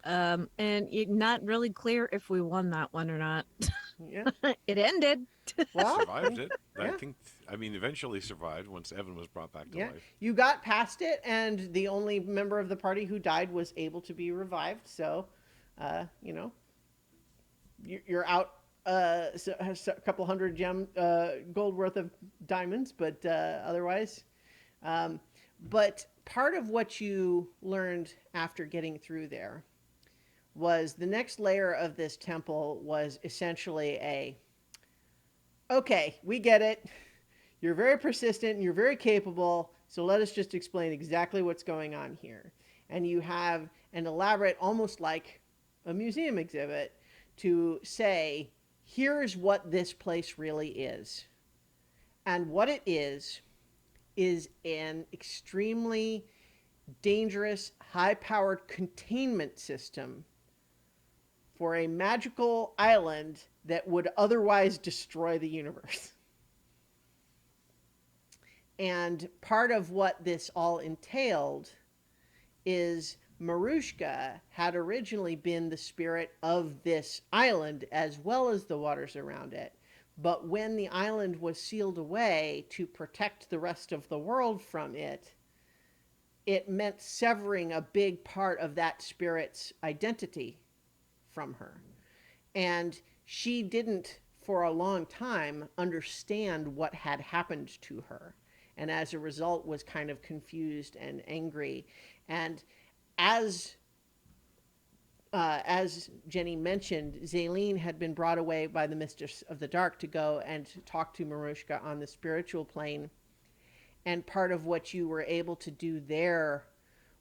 S2: And it's not really clear if we won that one or not.
S1: Yeah,
S2: It ended.
S1: well,
S3: Survived it.
S1: Yeah.
S3: Eventually survived once Evan was brought back to
S1: yeah,
S3: life.
S1: you got past it, and the only member of the party who died was able to be revived. So, you're out a couple hundred gold worth of diamonds, but otherwise. But part of what you learned after getting through there was the next layer of this temple was essentially okay, we get it. You're very persistent and you're very capable, so let us just explain exactly what's going on here. And you have an elaborate, almost like a museum exhibit, to say, here's what this place really is. And what it is an extremely dangerous, high-powered containment system for a magical island that would otherwise destroy the universe. And part of what this all entailed is Marushka had originally been the spirit of this island as well as the waters around it. But when the island was sealed away to protect the rest of the world from it, it meant severing a big part of that spirit's identity from her. And she didn't, for a long time, understand what had happened to her. And as a result, was kind of confused and angry. And as Jenny mentioned, Zaylene had been brought away by the Mistress of the Dark to go and talk to Marushka on the spiritual plane. And part of what you were able to do there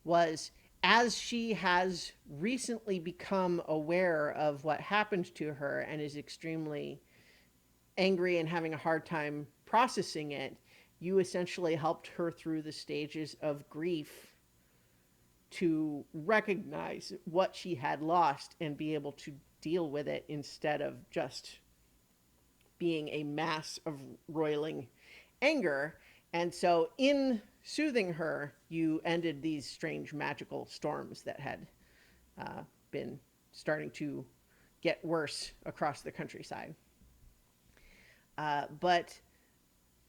S1: was, as she has recently become aware of what happened to her and is extremely angry and having a hard time processing it, you essentially helped her through the stages of grief to recognize what she had lost and be able to deal with it instead of just being a mass of roiling anger. And so in soothing her, you ended these strange magical storms that had been starting to get worse across the countryside. But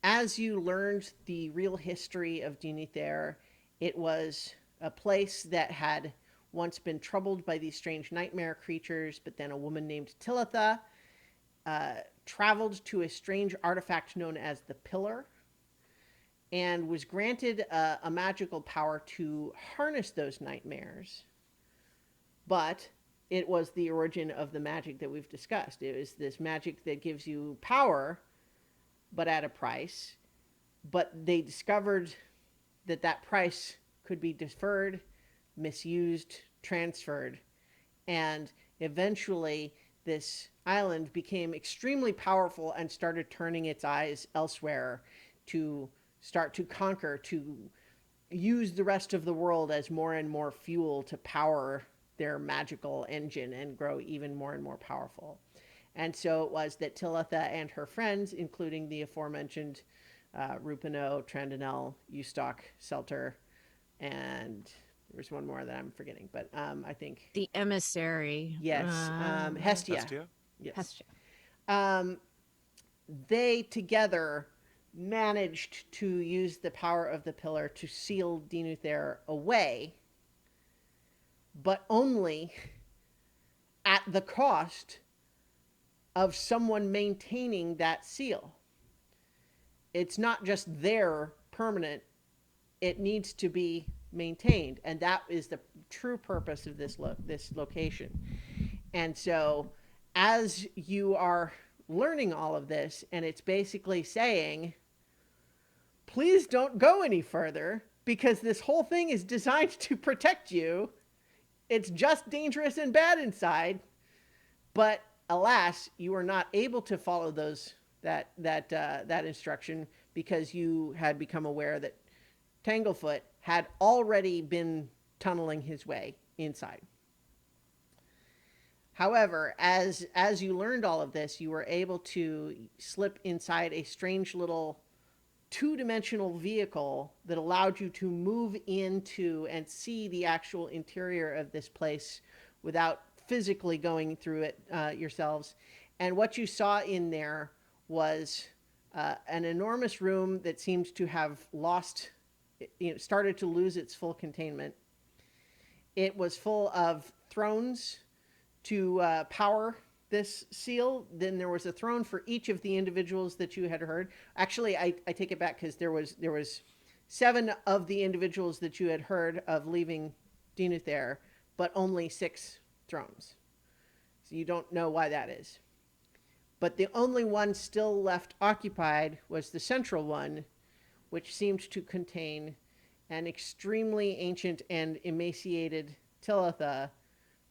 S1: as you learned the real history of Dinithere, it was a place that had once been troubled by these strange nightmare creatures, but then a woman named Tillitha traveled to a strange artifact known as the Pillar and was granted a magical power to harness those nightmares. But it was the origin of the magic that we've discussed. It was this magic that gives you power, but at a price. But they discovered that that price could be deferred, misused, transferred. And eventually this island became extremely powerful and started turning its eyes elsewhere to start to conquer, to use the rest of the world as more and more fuel to power their magical engine and grow even more and more powerful. And so it was that Talitha and her friends, including the aforementioned Rupino, Trandonel, Eustock, Selter, and there's one more that I'm forgetting, but I think
S2: The emissary.
S1: yes, Hestia.
S3: Hestia?
S1: Yes.
S2: Hestia.
S1: They together managed to use the power of the pillar to seal Dinuthair away, but only at the cost of someone maintaining that seal. It's not just there permanent, it needs to be maintained, and that is the true purpose of this location. And so as you are learning all of this, and it's basically saying, please don't go any further because this whole thing is designed to protect you. It's just dangerous and bad inside, but alas, you are not able to follow that instruction because you had become aware that Tanglefoot had already been tunneling his way inside. However, as you learned all of this, you were able to slip inside a strange little two-dimensional vehicle that allowed you to move into and see the actual interior of this place without physically going through it yourselves. And what you saw in there was an enormous room that seemed to have started to lose its full containment. It was full of thrones to power this seal. Then there was a throne for each of the individuals that you had heard. Actually, I take it back because there was 7 of the individuals that you had heard of leaving Dinuthair, but only 6 thrones. So you don't know why that is. But the only one still left occupied was the central one, which seemed to contain an extremely ancient and emaciated Talitha,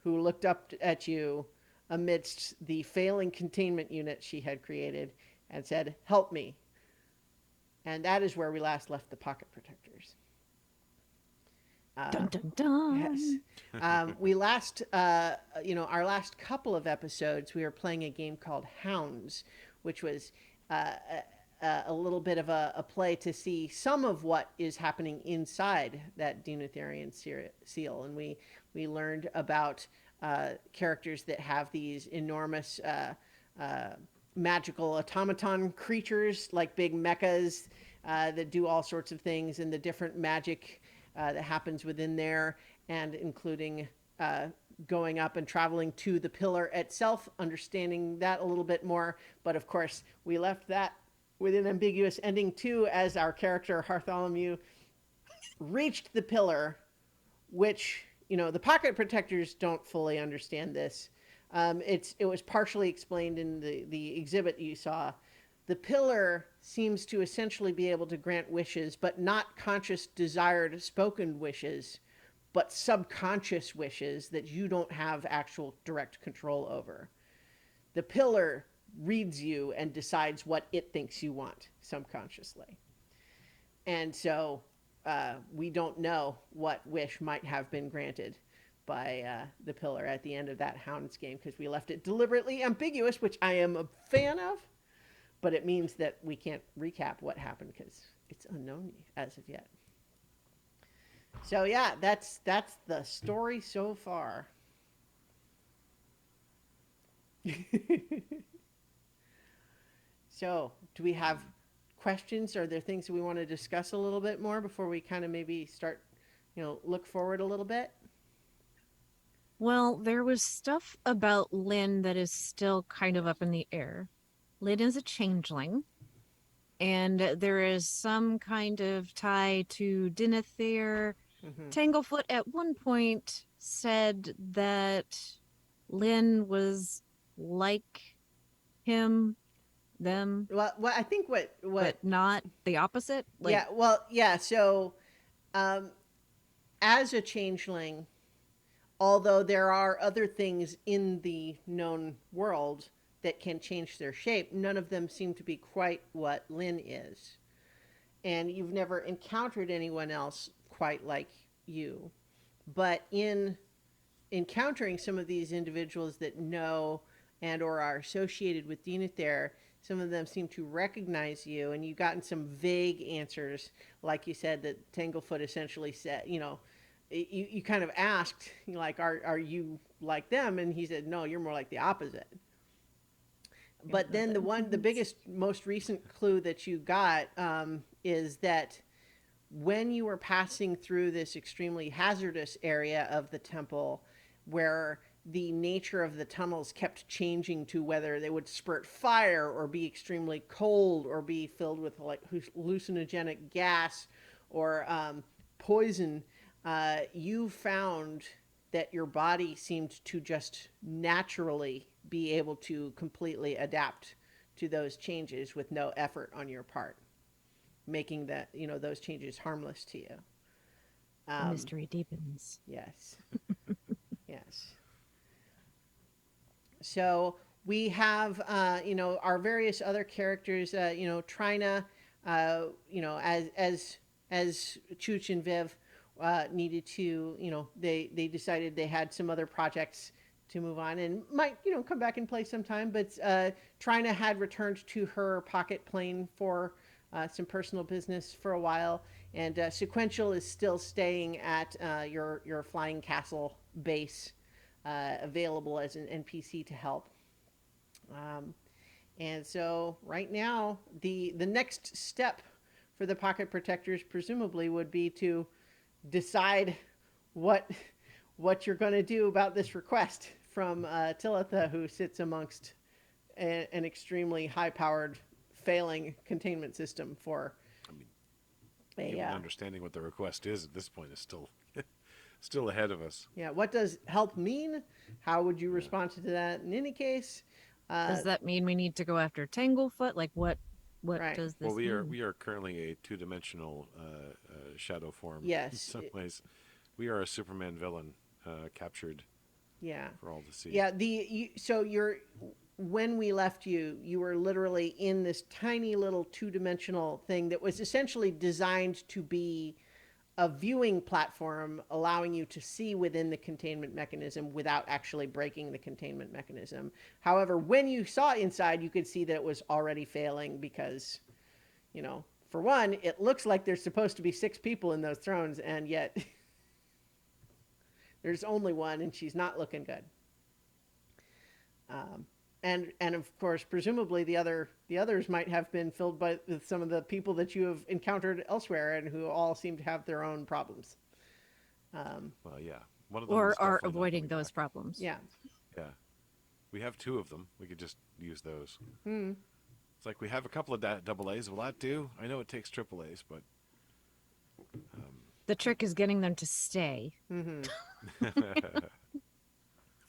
S1: who looked up at you amidst the failing containment unit she had created and said, "Help me." And that is where we last left the pocket protectors.
S2: Dun dun dun.
S1: Yes. We last, our last couple of episodes, we were playing a game called Hounds, which was a little bit of a play to see some of what is happening inside that Dinutherian seal. And we learned about characters that have these enormous magical automaton creatures, like big mechas that do all sorts of things, and the different magic that happens within there, and including going up and traveling to the pillar itself, understanding that a little bit more. But of course, we left that with an ambiguous ending too, as our character Bartholomew reached the pillar, which, the pocket protectors don't fully understand this. It was partially explained in the exhibit you saw. The pillar seems to essentially be able to grant wishes, but not conscious, desired, spoken wishes, but subconscious wishes that you don't have actual direct control over. The pillar reads you and decides what it thinks you want subconsciously. And so we don't know what wish might have been granted by the pillar at the end of that Hounds game, because we left it deliberately ambiguous, which I am a fan of. But it means that we can't recap what happened because it's unknown as of yet. So yeah, that's the story so far. So, do we have questions? Are there things that we want to discuss a little bit more before we kind of maybe start, look forward a little bit?
S2: Well, there was stuff about Lynn that is still kind of up in the air. Lynn is a changeling, and there is some kind of tie to Dinuthair.
S1: Mm-hmm.
S2: Tanglefoot at one point said that Lynn was like him, them,
S1: Well, I think what
S2: but not the opposite.
S1: So, as a changeling, although there are other things in the known world that can change their shape, none of them seem to be quite what Lynn is. And you've never encountered anyone else quite like you. But in encountering some of these individuals that know and or are associated with Denethor, some of them seem to recognize you, and you've gotten some vague answers, like you said, that Tanglefoot essentially said, you kind of asked, like, are you like them? And he said, no, you're more like the opposite. But then the biggest, most recent clue that you got is that when you were passing through this extremely hazardous area of the temple, where the nature of the tunnels kept changing to whether they would spurt fire or be extremely cold or be filled with like hallucinogenic gas or poison, you found that your body seemed to just naturally be able to completely adapt to those changes with no effort on your part, making that, those changes harmless to you.
S2: The mystery deepens.
S1: Yes. Yes. So we have, our various other characters, Trina, as Chooch and Viv needed to, they decided they had some other projects to move on and might, come back and play sometime. But Trina had returned to her pocket plane for some personal business for a while. And Sequential is still staying at your Flying Castle base, available as an NPC to help. And so right now, the next step for the Pocket Protectors presumably would be to decide what you're going to do about this request from Talitha, who sits amongst an extremely high-powered, failing containment system for
S3: Even understanding what the request is at this point is still ahead of us.
S1: Yeah, what does help mean? How would you respond to that in any case?
S2: Does that mean we need to go after Tanglefoot? Like what
S1: Right.
S2: does this
S3: Well,
S2: mean?
S3: we are currently a two-dimensional shadow form.
S1: Yes.
S3: In some ways, we are a Superman villain captured
S1: Yeah.
S3: for all to see.
S1: Yeah, so when we left you, you were literally in this tiny little two-dimensional thing that was essentially designed to be a viewing platform, allowing you to see within the containment mechanism without actually breaking the containment mechanism. However, when you saw inside, you could see that it was already failing because, for one, it looks like there's supposed to be 6 people in those thrones, and yet there's only one, and she's not looking good. And of course, presumably the others might have been filled with some of the people that you have encountered elsewhere, and who all seem to have their own problems.
S3: Well, yeah. One of them
S2: Or
S3: is
S2: are
S3: definitely not
S2: avoiding
S3: coming
S2: those
S3: back.
S2: problems?
S1: Yeah.
S3: Yeah. We have 2 of them. We could just use those.
S1: Hmm.
S3: It's like we have a couple of double A's. Will that do? I know it takes triple A's, but
S2: The trick is getting them to stay.
S1: Mm-hmm.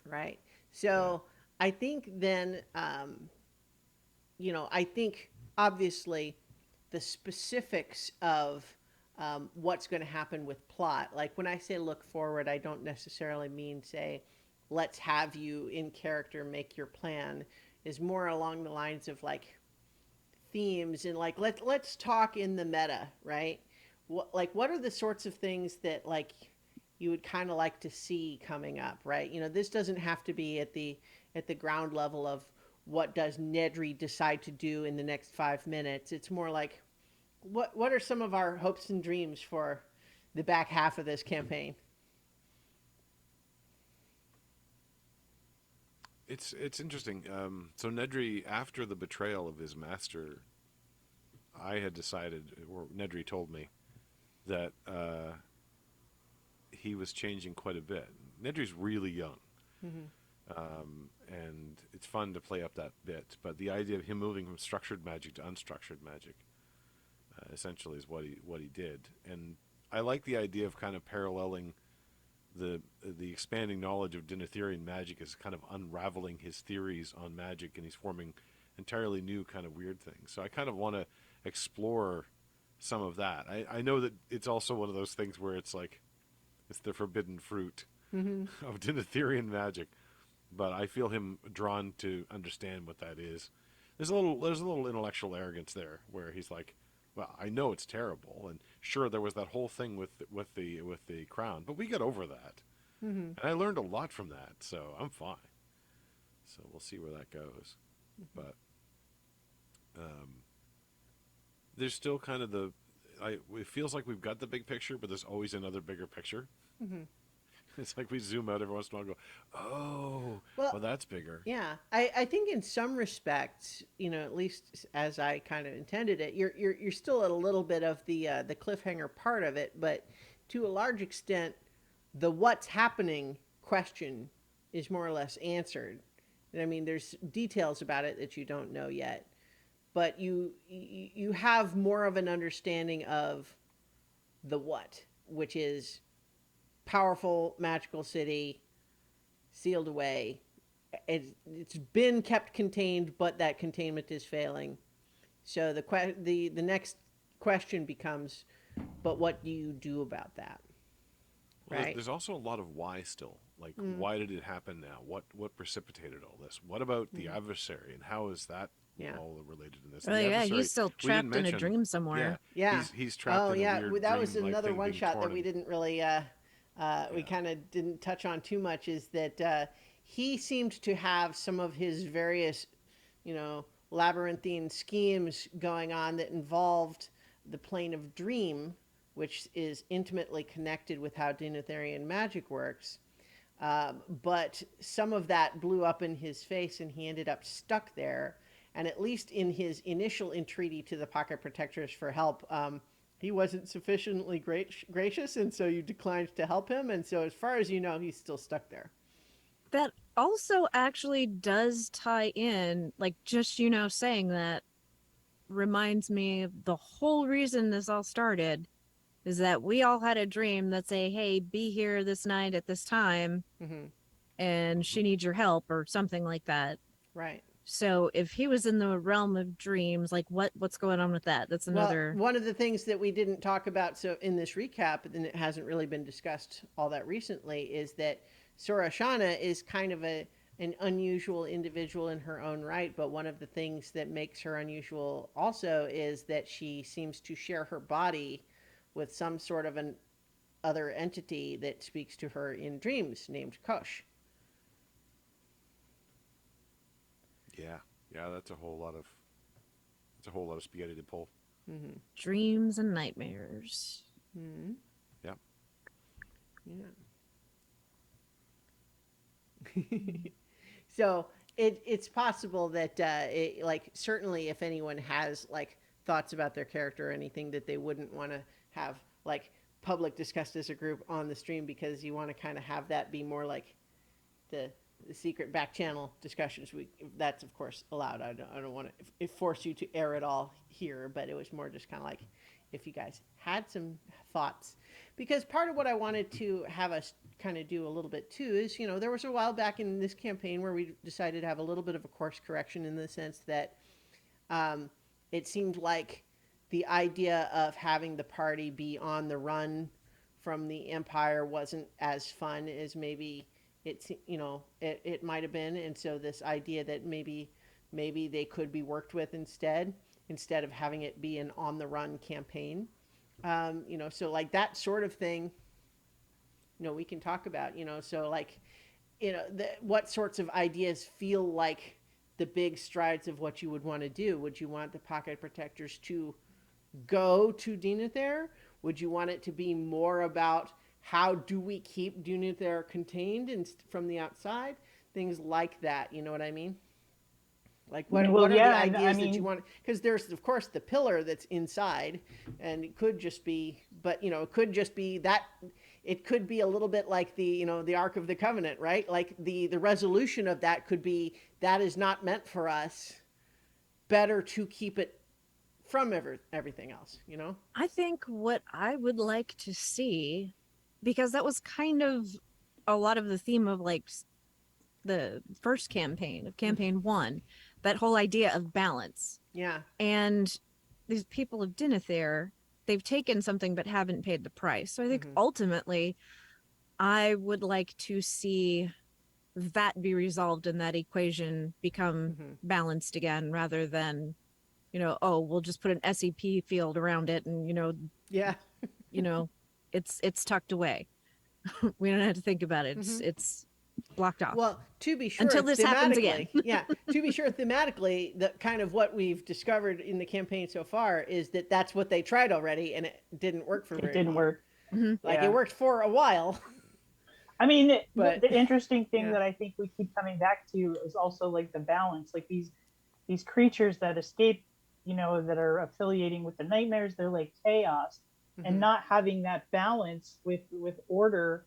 S1: Right. So I think then, I think obviously the specifics of what's going to happen with plot. Like when I say look forward, I don't necessarily mean say, let's have you in character make your plan. Is more along the lines of like themes and like let's talk in the meta, right? What are the sorts of things that like you would kind of like to see coming up, right? This doesn't have to be at the ground level of what does Nedry decide to do in the next 5 minutes. It's more like what are some of our hopes and dreams for the back half of this campaign?
S3: it's interesting. So Nedry, after the betrayal of his master, I had decided, or Nedry told me, that he was changing quite a bit. Nedry's really young. And it's fun to play up that bit, but the idea of him moving from structured magic to unstructured magic, essentially, is what he did. And I like the idea of kind of paralleling the expanding knowledge of Denetherian magic as kind of unraveling his theories on magic, and he's forming entirely new kind of weird things. So I kind of want to explore some of that. I know that it's also one of those things where it's like it's the forbidden fruit of Denetherian magic. But I feel him drawn to understand what that is. There's a little intellectual arrogance there, where he's like, "Well, I know it's terrible, and sure there was that whole thing with the crown, but we got over that.
S1: Mm-hmm.
S3: And I learned a lot from that, so I'm fine. So we'll see where that goes. But there's still kind of it feels like we've got the big picture, but there's always another bigger picture.
S1: Mm-hmm.
S3: It's like we zoom out every once in a while and go, oh, well,
S1: Well,
S3: that's bigger.
S1: yeah, I think in some respects, at least as I kind of intended it, you're still at a little bit of the cliffhanger part of it, but to a large extent, the what's happening question is more or less answered. And I mean, there's details about it that you don't know yet, but you have more of an understanding of the what, which is powerful magical city sealed away. It's been kept contained, but that containment is failing. So the next question becomes, but what do you do about that?
S3: Well,
S1: Right?
S3: there's also a lot of why still. Like,
S1: Mm.
S3: why did it happen now? What precipitated all this? What about the
S1: Mm.
S3: adversary, and how is that
S1: Yeah.
S3: all related in this?
S2: Oh
S3: The
S2: yeah,
S3: adversary,
S2: he's still
S3: we didn't
S2: trapped in a
S3: mention.
S2: dream
S3: Yeah,
S2: somewhere.
S1: Yeah.
S3: he's trapped
S1: Oh
S3: in a
S1: yeah.
S3: weird
S1: That was
S3: dream-like
S1: another
S3: thing
S1: one
S3: being
S1: shot that
S3: torn
S1: we
S3: and
S1: didn't really we
S3: yeah,
S1: kind of didn't touch on too much. Is that he seemed to have some of his various, labyrinthine schemes going on that involved the plane of dream, which is intimately connected with how Deinotherian magic works. But some of that blew up in his face, and he ended up stuck there. And at least in his initial entreaty to the Pocket Protectors for help, he wasn't sufficiently gracious, and so you declined to help him. And so, as far as you know, he's still stuck there.
S2: That also actually does tie in, like just saying that reminds me of the whole reason this all started is that we all had a dream that say, hey, be here this night at this time
S1: Mm-hmm.
S2: and
S3: hmm
S2: she needs your help or something like that.
S1: Right.
S2: So if he was in the realm of dreams, like what's going on with that? That's
S1: Well,
S2: another.
S1: one of the things that we didn't talk about so in this recap, and it hasn't really been discussed all that recently, is that Sorashana is kind of an unusual individual in her own right. But one of the things that makes her unusual also is that she seems to share her body with some sort of an other entity that speaks to her in dreams, named Kosh.
S3: yeah, yeah. That's a whole lot of spaghetti to pull.
S1: Mm-hmm.
S2: Dreams and nightmares.
S1: Mm-hmm.
S3: Yeah,
S1: Yeah. So it's possible that like certainly if anyone has like thoughts about their character or anything that they wouldn't want to have like public discussed as a group on the stream, because you want to kind of have that be more like the secret back channel discussions. That's of course allowed. I don't want to force you to air it all here, but it was more just kind of like if you guys had some thoughts, because part of what I wanted to have us kind of do a little bit too is, there was a while back in this campaign where we decided to have a little bit of a course correction in the sense that it seemed like the idea of having the party be on the run from the Empire wasn't as fun as maybe it might have been. And so this idea that maybe they could be worked with instead of having it be an on the run campaign. So like that sort of thing, we can talk about, so like, what sorts of ideas feel like the big strides of what you would want to do. Would you want the Pocket Protectors to go to Denethor? Would you want it to be more about how do we keep Denethor contained from the outside? Things like that, you know what I mean? Like what
S4: Well,
S1: are the
S4: yeah, I
S1: ideas that you
S4: mean,
S1: want? Because there's of course the pillar that's inside, and it could just be, but it could just be that. It could be a little bit like the Ark of the Covenant, right? Like the resolution of that could be that is not meant for us. Better to keep it from everything else,
S2: I think what I would like to see, because that was kind of a lot of the theme of like the first campaign of campaign one, that whole idea of balance.
S1: Yeah.
S2: And these people of Denethor, they've taken something but haven't paid the price. So I think
S1: Mm-hmm.
S2: ultimately I would like to see that be resolved and that equation become
S1: Mm-hmm.
S2: balanced again rather than, oh, we'll just put an SCP field around it and,
S1: Yeah.
S2: you know, it's tucked away. We don't have to think about it.
S1: Mhm.
S2: It's blocked off.
S1: Well, to be sure,
S2: Until this happens again.
S1: thematically, yeah, to be sure, thematically, the kind of what we've discovered in the campaign so far is that that's what they tried already, and it didn't work for
S4: It
S1: very
S4: didn't
S1: long.
S4: work.
S2: Mhm.
S1: Like
S4: Yeah.
S1: it worked for a while,
S4: I mean,
S1: but
S4: the interesting thing
S1: yeah.
S4: that I think we keep coming back to is also like the balance. Like these creatures that escape, that are affiliating with the nightmares, they're like chaos, and
S1: Mhm.
S4: not having that balance with order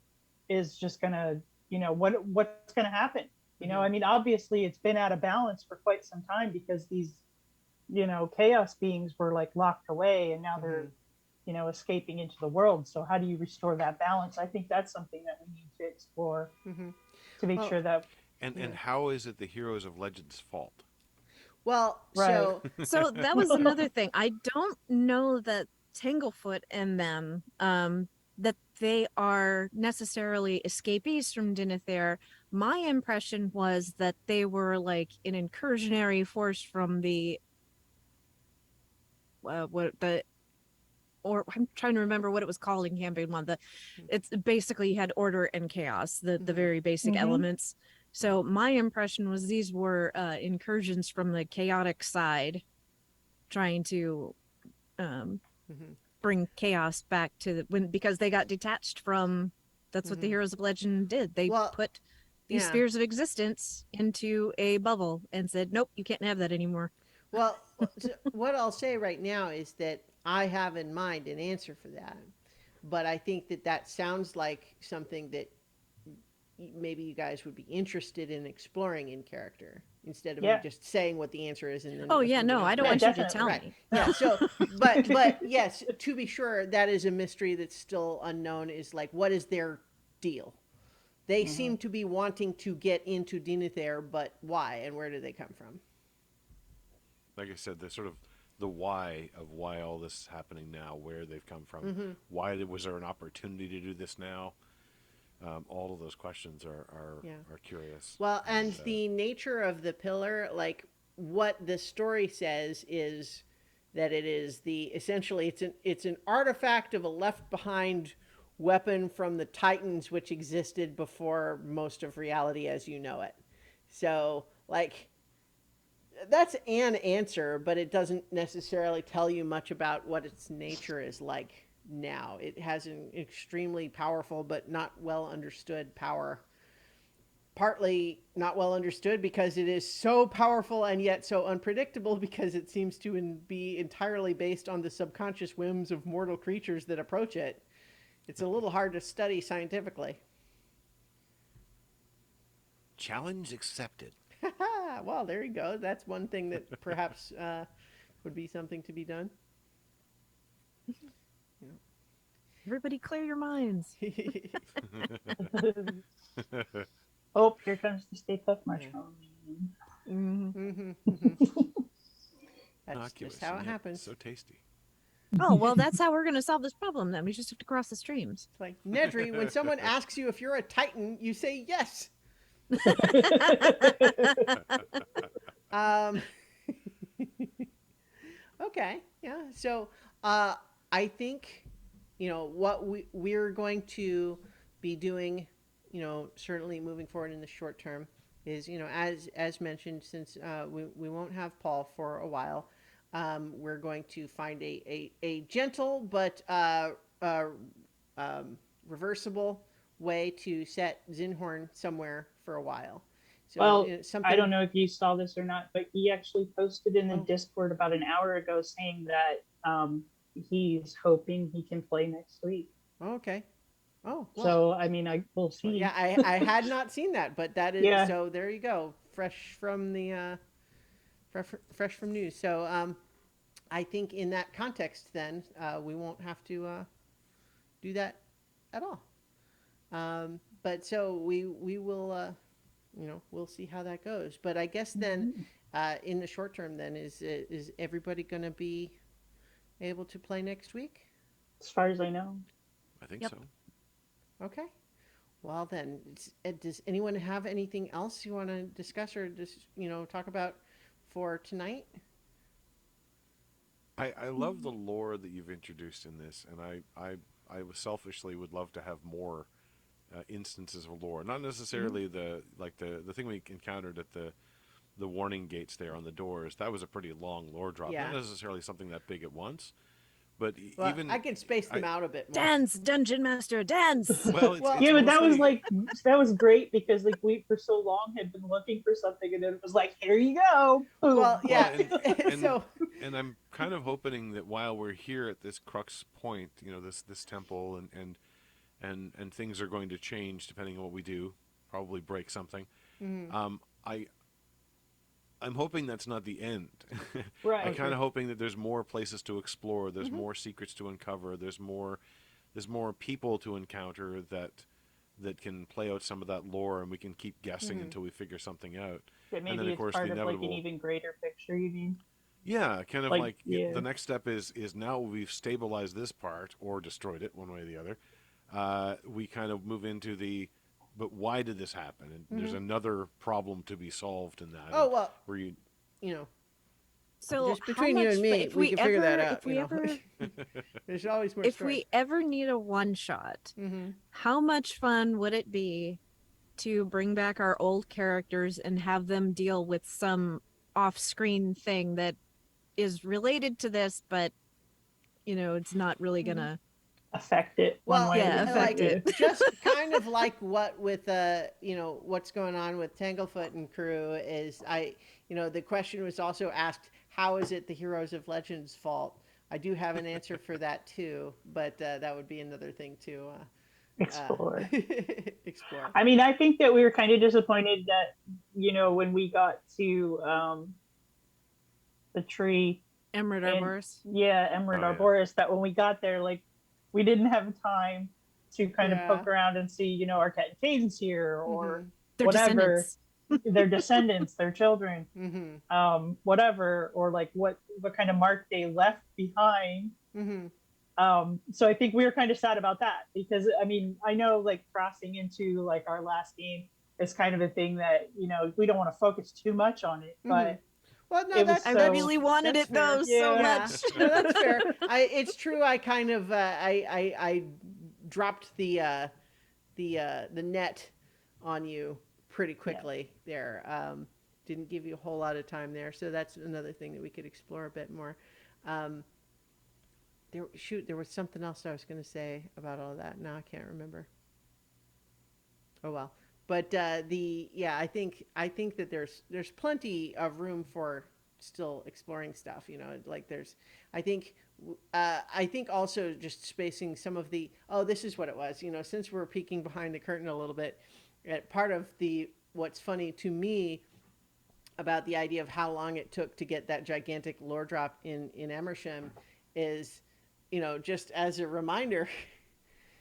S4: is just gonna, what's gonna happen.
S1: Mhm.
S4: I mean, obviously it's been out of balance for quite some time because these, chaos beings were like locked away, and now they're
S1: Mhm.
S4: escaping into the world. So how do you restore that balance? I think that's something that we need to explore
S1: Mhm.
S4: to make
S1: Well,
S4: sure that
S3: And
S1: yeah.
S3: how is it the heroes of Legends' fault?
S1: Well,
S4: right.
S1: so
S2: So that was another thing. I don't know that Tanglefoot and them, that they are necessarily escapees from Dinethere. My impression was that they were like an incursionary force from the what the or I'm trying to remember what it was called in campaign one. It's basically you had order and chaos, the
S1: Mhm.
S2: very basic
S4: Mm-hmm.
S2: elements. So my impression was these were incursions from the chaotic side, trying to um,
S1: Mhm.
S2: bring chaos back to because they got detached from. That's what the
S1: Mhm.
S2: Heroes of Legend did. They
S1: Well,
S2: put these
S1: yeah.
S2: spheres of existence into a bubble and said, "Nope, you can't have that anymore."
S1: Well, so what I'll say right now is that I have in mind an answer for that, but I think that that sounds like something that maybe you guys would be interested in exploring in character instead of me
S4: Yeah.
S1: just saying what the answer is and then
S2: Oh
S1: us
S2: yeah,
S1: moving
S2: no,
S1: on
S2: I
S1: from
S2: don't
S4: Yeah,
S1: there.
S2: want you to
S4: definitely.
S2: tell
S1: Right.
S2: me.
S1: Yeah. So, but yes, to be sure, that is a mystery that's still unknown. Is like, what is their deal? They
S4: Mm-hmm.
S1: seem to be wanting to get into Dinethere, but why and where do they come from?
S3: Like I said, the sort of the why of why all this is happening now, where they've come from,
S1: Mm-hmm.
S3: was there an opportunity to do this now? All of those questions
S1: Yeah.
S3: are curious.
S1: Well, and
S3: And
S1: the nature of the pillar, like what the story says is that it is the essentially it's an artifact of a left behind weapon from the Titans which existed before most of reality as you know it. So, like that's an answer, but it doesn't necessarily tell you much about what its nature is like now. It has an extremely powerful but not well understood power, partly not well understood because it is so powerful and yet so unpredictable because it seems to be entirely based on the subconscious whims of mortal creatures that approach it. It's a little hard to study scientifically.
S3: challenge accepted.
S1: Well, there you go. That's one thing that perhaps would be something to be done.
S2: Everybody, clear your minds.
S4: Oh, here comes the Stay Puft
S1: Yeah.
S4: Marshmallow Man.
S2: Mhm.
S1: Mm-hmm, mm-hmm. That's just
S3: Innocuous
S1: how
S3: and
S1: it
S3: yet
S1: happens.
S3: so tasty.
S2: Oh well, that's how we're gonna solve this problem. Then we just have to cross the streams.
S1: It's like, Nedry, when someone asks you if you're a Titan, you say yes. Um, okay, yeah. So uh, I think, what we're going to be doing, certainly moving forward in the short term is, as mentioned, since we won't have Paul for a while, we're going to find a gentle but uh, um, reversible way to set Zinhorn somewhere for a while. So
S4: Well, I
S1: something.
S4: don't know if you saw this or not, but he actually posted in the
S1: Oh,
S4: Discord about an hour ago saying that he's hoping he can play next week.
S1: okay. Oh, well,
S4: So, I mean, we'll
S1: well, yeah,
S4: see.
S1: I had not seen that, but that is
S4: Yeah.
S1: so. There you go, fresh from the fresh from news. So I think in that context, then we won't have to do that at all. But so we will we'll see how that goes. But I guess then
S4: Mhm.
S1: in the short term, then is everybody going to be able to play next week?
S4: As far as I know.
S3: I think
S2: Yep.
S3: so.
S1: Okay. Well then, does anyone have anything else you want to discuss or just talk about for tonight?
S3: I love the lore that you've introduced in this, and I selfishly would love to have more instances of lore. Not necessarily the thing we encountered at the warning gates there on the doors. That was a pretty long lore drop.
S1: Yeah.
S3: Not necessarily something that big at once, but
S1: Well,
S3: even
S1: I can space them out a bit more.
S2: Dance, Dungeon Master, dance!
S3: well, it's,
S1: Well,
S3: it's
S4: Yeah, but that was
S3: mostly-
S4: that was great because like we for so long had been looking for something, and then it was like, here you go. Boom.
S1: Well, yeah.
S3: and-
S1: So
S3: and I'm kind of hoping that while we're here at this crux point, this temple and things are going to change depending on what we do, probably break something. I'm hoping that's not the end.
S4: Right.
S3: I'm kind of hoping that there's more places to explore, there's more secrets to uncover, there's more people to encounter that can play out some of that lore, and we can keep guessing until we figure something out.
S4: That
S3: and then,
S4: maybe
S3: of
S4: it's
S3: course,
S4: part
S3: the
S4: of like an
S3: inevitable.
S4: even greater picture. You mean?
S3: Yeah, kind of
S4: Like,
S3: like
S4: yeah.
S3: the next step is now we've stabilized this part or destroyed it one way or the other. We kind of move into but why did this happen? And there's another problem to be solved in that.
S1: oh well,
S3: where you
S2: So
S1: just
S2: how
S1: between you
S2: much
S1: and
S2: fa-
S1: me,
S2: if
S1: we can figure that
S2: ever-
S1: out.
S2: If we
S1: you know?
S2: ever,
S1: There's always more.
S2: if
S1: stories.
S2: we ever need a one shot,
S1: Mm-hmm.
S2: how much fun would it be to bring back our old characters and have them deal with some off-screen thing that is related to this, but it's not really gonna.
S4: Affect it one
S1: Well,
S4: way.
S2: yeah,
S4: or the
S2: affect
S4: other.
S2: it.
S1: just kind of like what with what's going on with Tanglefoot and crew is the question was also asked, how is it the Heroes of Legends fault? I do have an answer for that too, but that would be another thing to
S4: Explore.
S1: explore.
S4: I mean, I think that we were kind of disappointed that when we got to the tree,
S2: Emerald
S4: And-
S2: Arborist.
S4: Emerald
S3: Oh, yeah.
S4: Arborist, that when we got there, like we didn't have time to kind
S1: Yeah.
S4: of poke around and see, Arquette and Caden's here, or
S2: Their
S4: whatever.
S2: descendants.
S4: their descendants, their children,
S1: Mm-hmm.
S4: whatever, or like what kind of mark they left behind.
S1: Mm-hmm.
S4: So I think we were kind of sad about that because I mean, I know like crossing into like our last game is kind of a thing that, we don't want to focus too much on it, but
S1: Well, no,
S4: It was
S1: that's
S2: I
S4: so-
S2: really wanted
S1: that's
S2: it though
S1: fair.
S2: so
S1: Yeah.
S2: much.
S1: No, that's fair. It's true. I kind of I dropped the net on you pretty quickly there. Didn't give you a whole lot of time there, so that's another thing that we could explore a bit more. There was something else I was going to say about all that. Now I can't remember. Oh well. But I think that there's plenty of room for still exploring stuff. I think also just spacing some of this is what it was. Since we're peeking behind the curtain a little bit, part of what's funny to me about the idea of how long it took to get that gigantic lore drop in Emersham is, just as a reminder.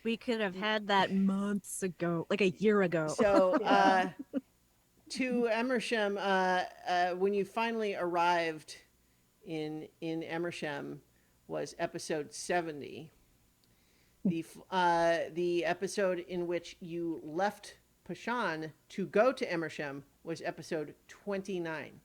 S2: We could have had that months ago, like a year ago.
S1: So,
S4: Yeah.
S1: to Emersham, when you finally arrived in Emersham, was episode 70. The episode in which you left Pashan to go to Emersham was episode 29.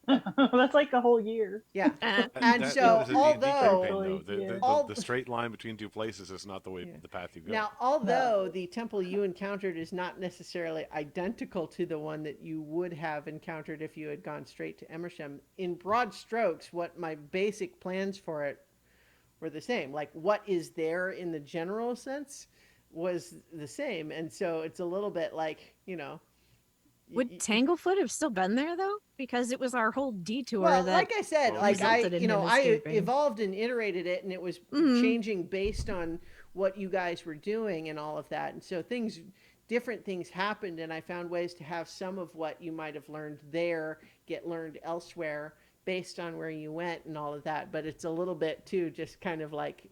S4: that's like a whole year.
S1: Yeah,
S2: Uh,
S1: And
S3: that
S1: so,
S3: is a D&D
S1: although-
S3: campaign, though,
S4: Yeah.
S1: All-
S3: the straight line between two places is not the path you go.
S1: now although the temple you encountered is not necessarily identical to the one that you would have encountered if you had gone straight to Emersham, in broad strokes, what my basic plans for it were the same. Like what is there in the general sense was the same, and so it's a little bit like
S2: Would Tanglefoot have still been there though? Because it was our whole detour
S1: well,
S2: that
S1: like I said,
S3: Well,
S1: like I,
S2: resulted in him
S1: I
S2: escaping.
S1: evolved and iterated it, and it was
S2: Mhm.
S1: changing based on what you guys were doing and all of that. And so different things happened, and I found ways to have some of what you might have learned there get learned elsewhere based on where you went and all of that. But it's a little bit too, just kind of like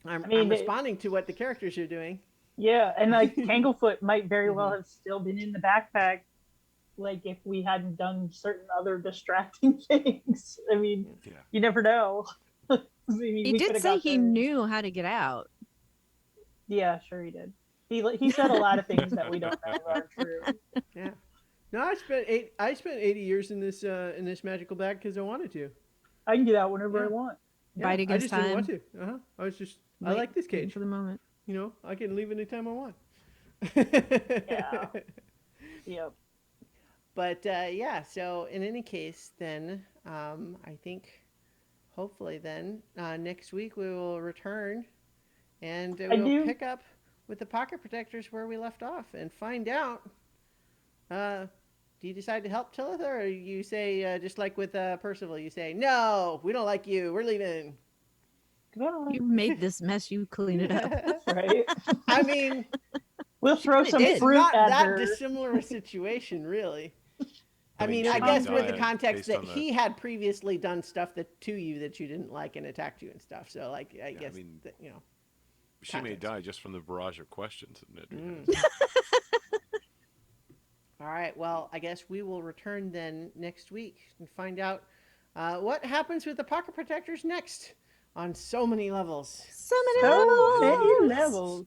S1: I'm
S4: mean,
S1: responding to what the characters are doing.
S4: Yeah, and like Tanglefoot might very well
S1: Mhm.
S4: have still been in the backpack, like if we hadn't done certain other distracting things. I mean,
S3: Yeah.
S4: you never know. I mean,
S2: he
S4: we
S2: did
S4: coulda
S2: say
S4: got
S2: he
S4: there.
S2: knew how to get out.
S4: Yeah, sure he did. He said a lot of things that we don't know are true.
S1: Yeah. No, I spent 80 years in this magical bag because I wanted to.
S4: I can get out whenever I
S1: Yeah.
S4: want.
S1: Yeah,
S2: Biding
S1: I
S2: his
S1: just
S2: time.
S1: didn't want to. I was just I
S2: Wait-
S1: like this
S2: waiting
S1: cage.
S2: for the moment.
S1: I can leave anytime I want.
S4: Yeah. Yep.
S1: But yeah, so in any case, then I think hopefully then next week we will return and
S4: I
S1: we'll
S4: do.
S1: pick up with the pocket protectors where we left off and find out. Do you decide to help Tillith, or you say just like with Percival, you say no, we don't like you, we're leaving.
S4: Goodbye.
S2: You made this mess. You clean it up.
S4: Right.
S1: I mean,
S4: We'll throw
S2: kinda
S4: some
S2: did.
S1: it's
S4: fruit
S1: not
S4: at
S1: that
S4: her.
S1: dissimilar a situation, really. I mean,
S3: she
S1: I
S3: may
S1: guess
S3: die
S1: with the context
S3: based
S1: that
S3: on the-
S1: he had previously done stuff to you that you didn't like and attacked you and stuff. So, like, I
S3: Yeah, I
S1: guess
S3: mean,
S1: that,
S3: She may
S1: context.
S3: die just from the barrage of questions that Nedry
S1: Mm.
S3: has.
S1: All right. Well, I guess we will return then next week and find out what happens with the pocket protectors next on so many levels.
S2: So many
S4: So
S2: levels.
S4: many levels.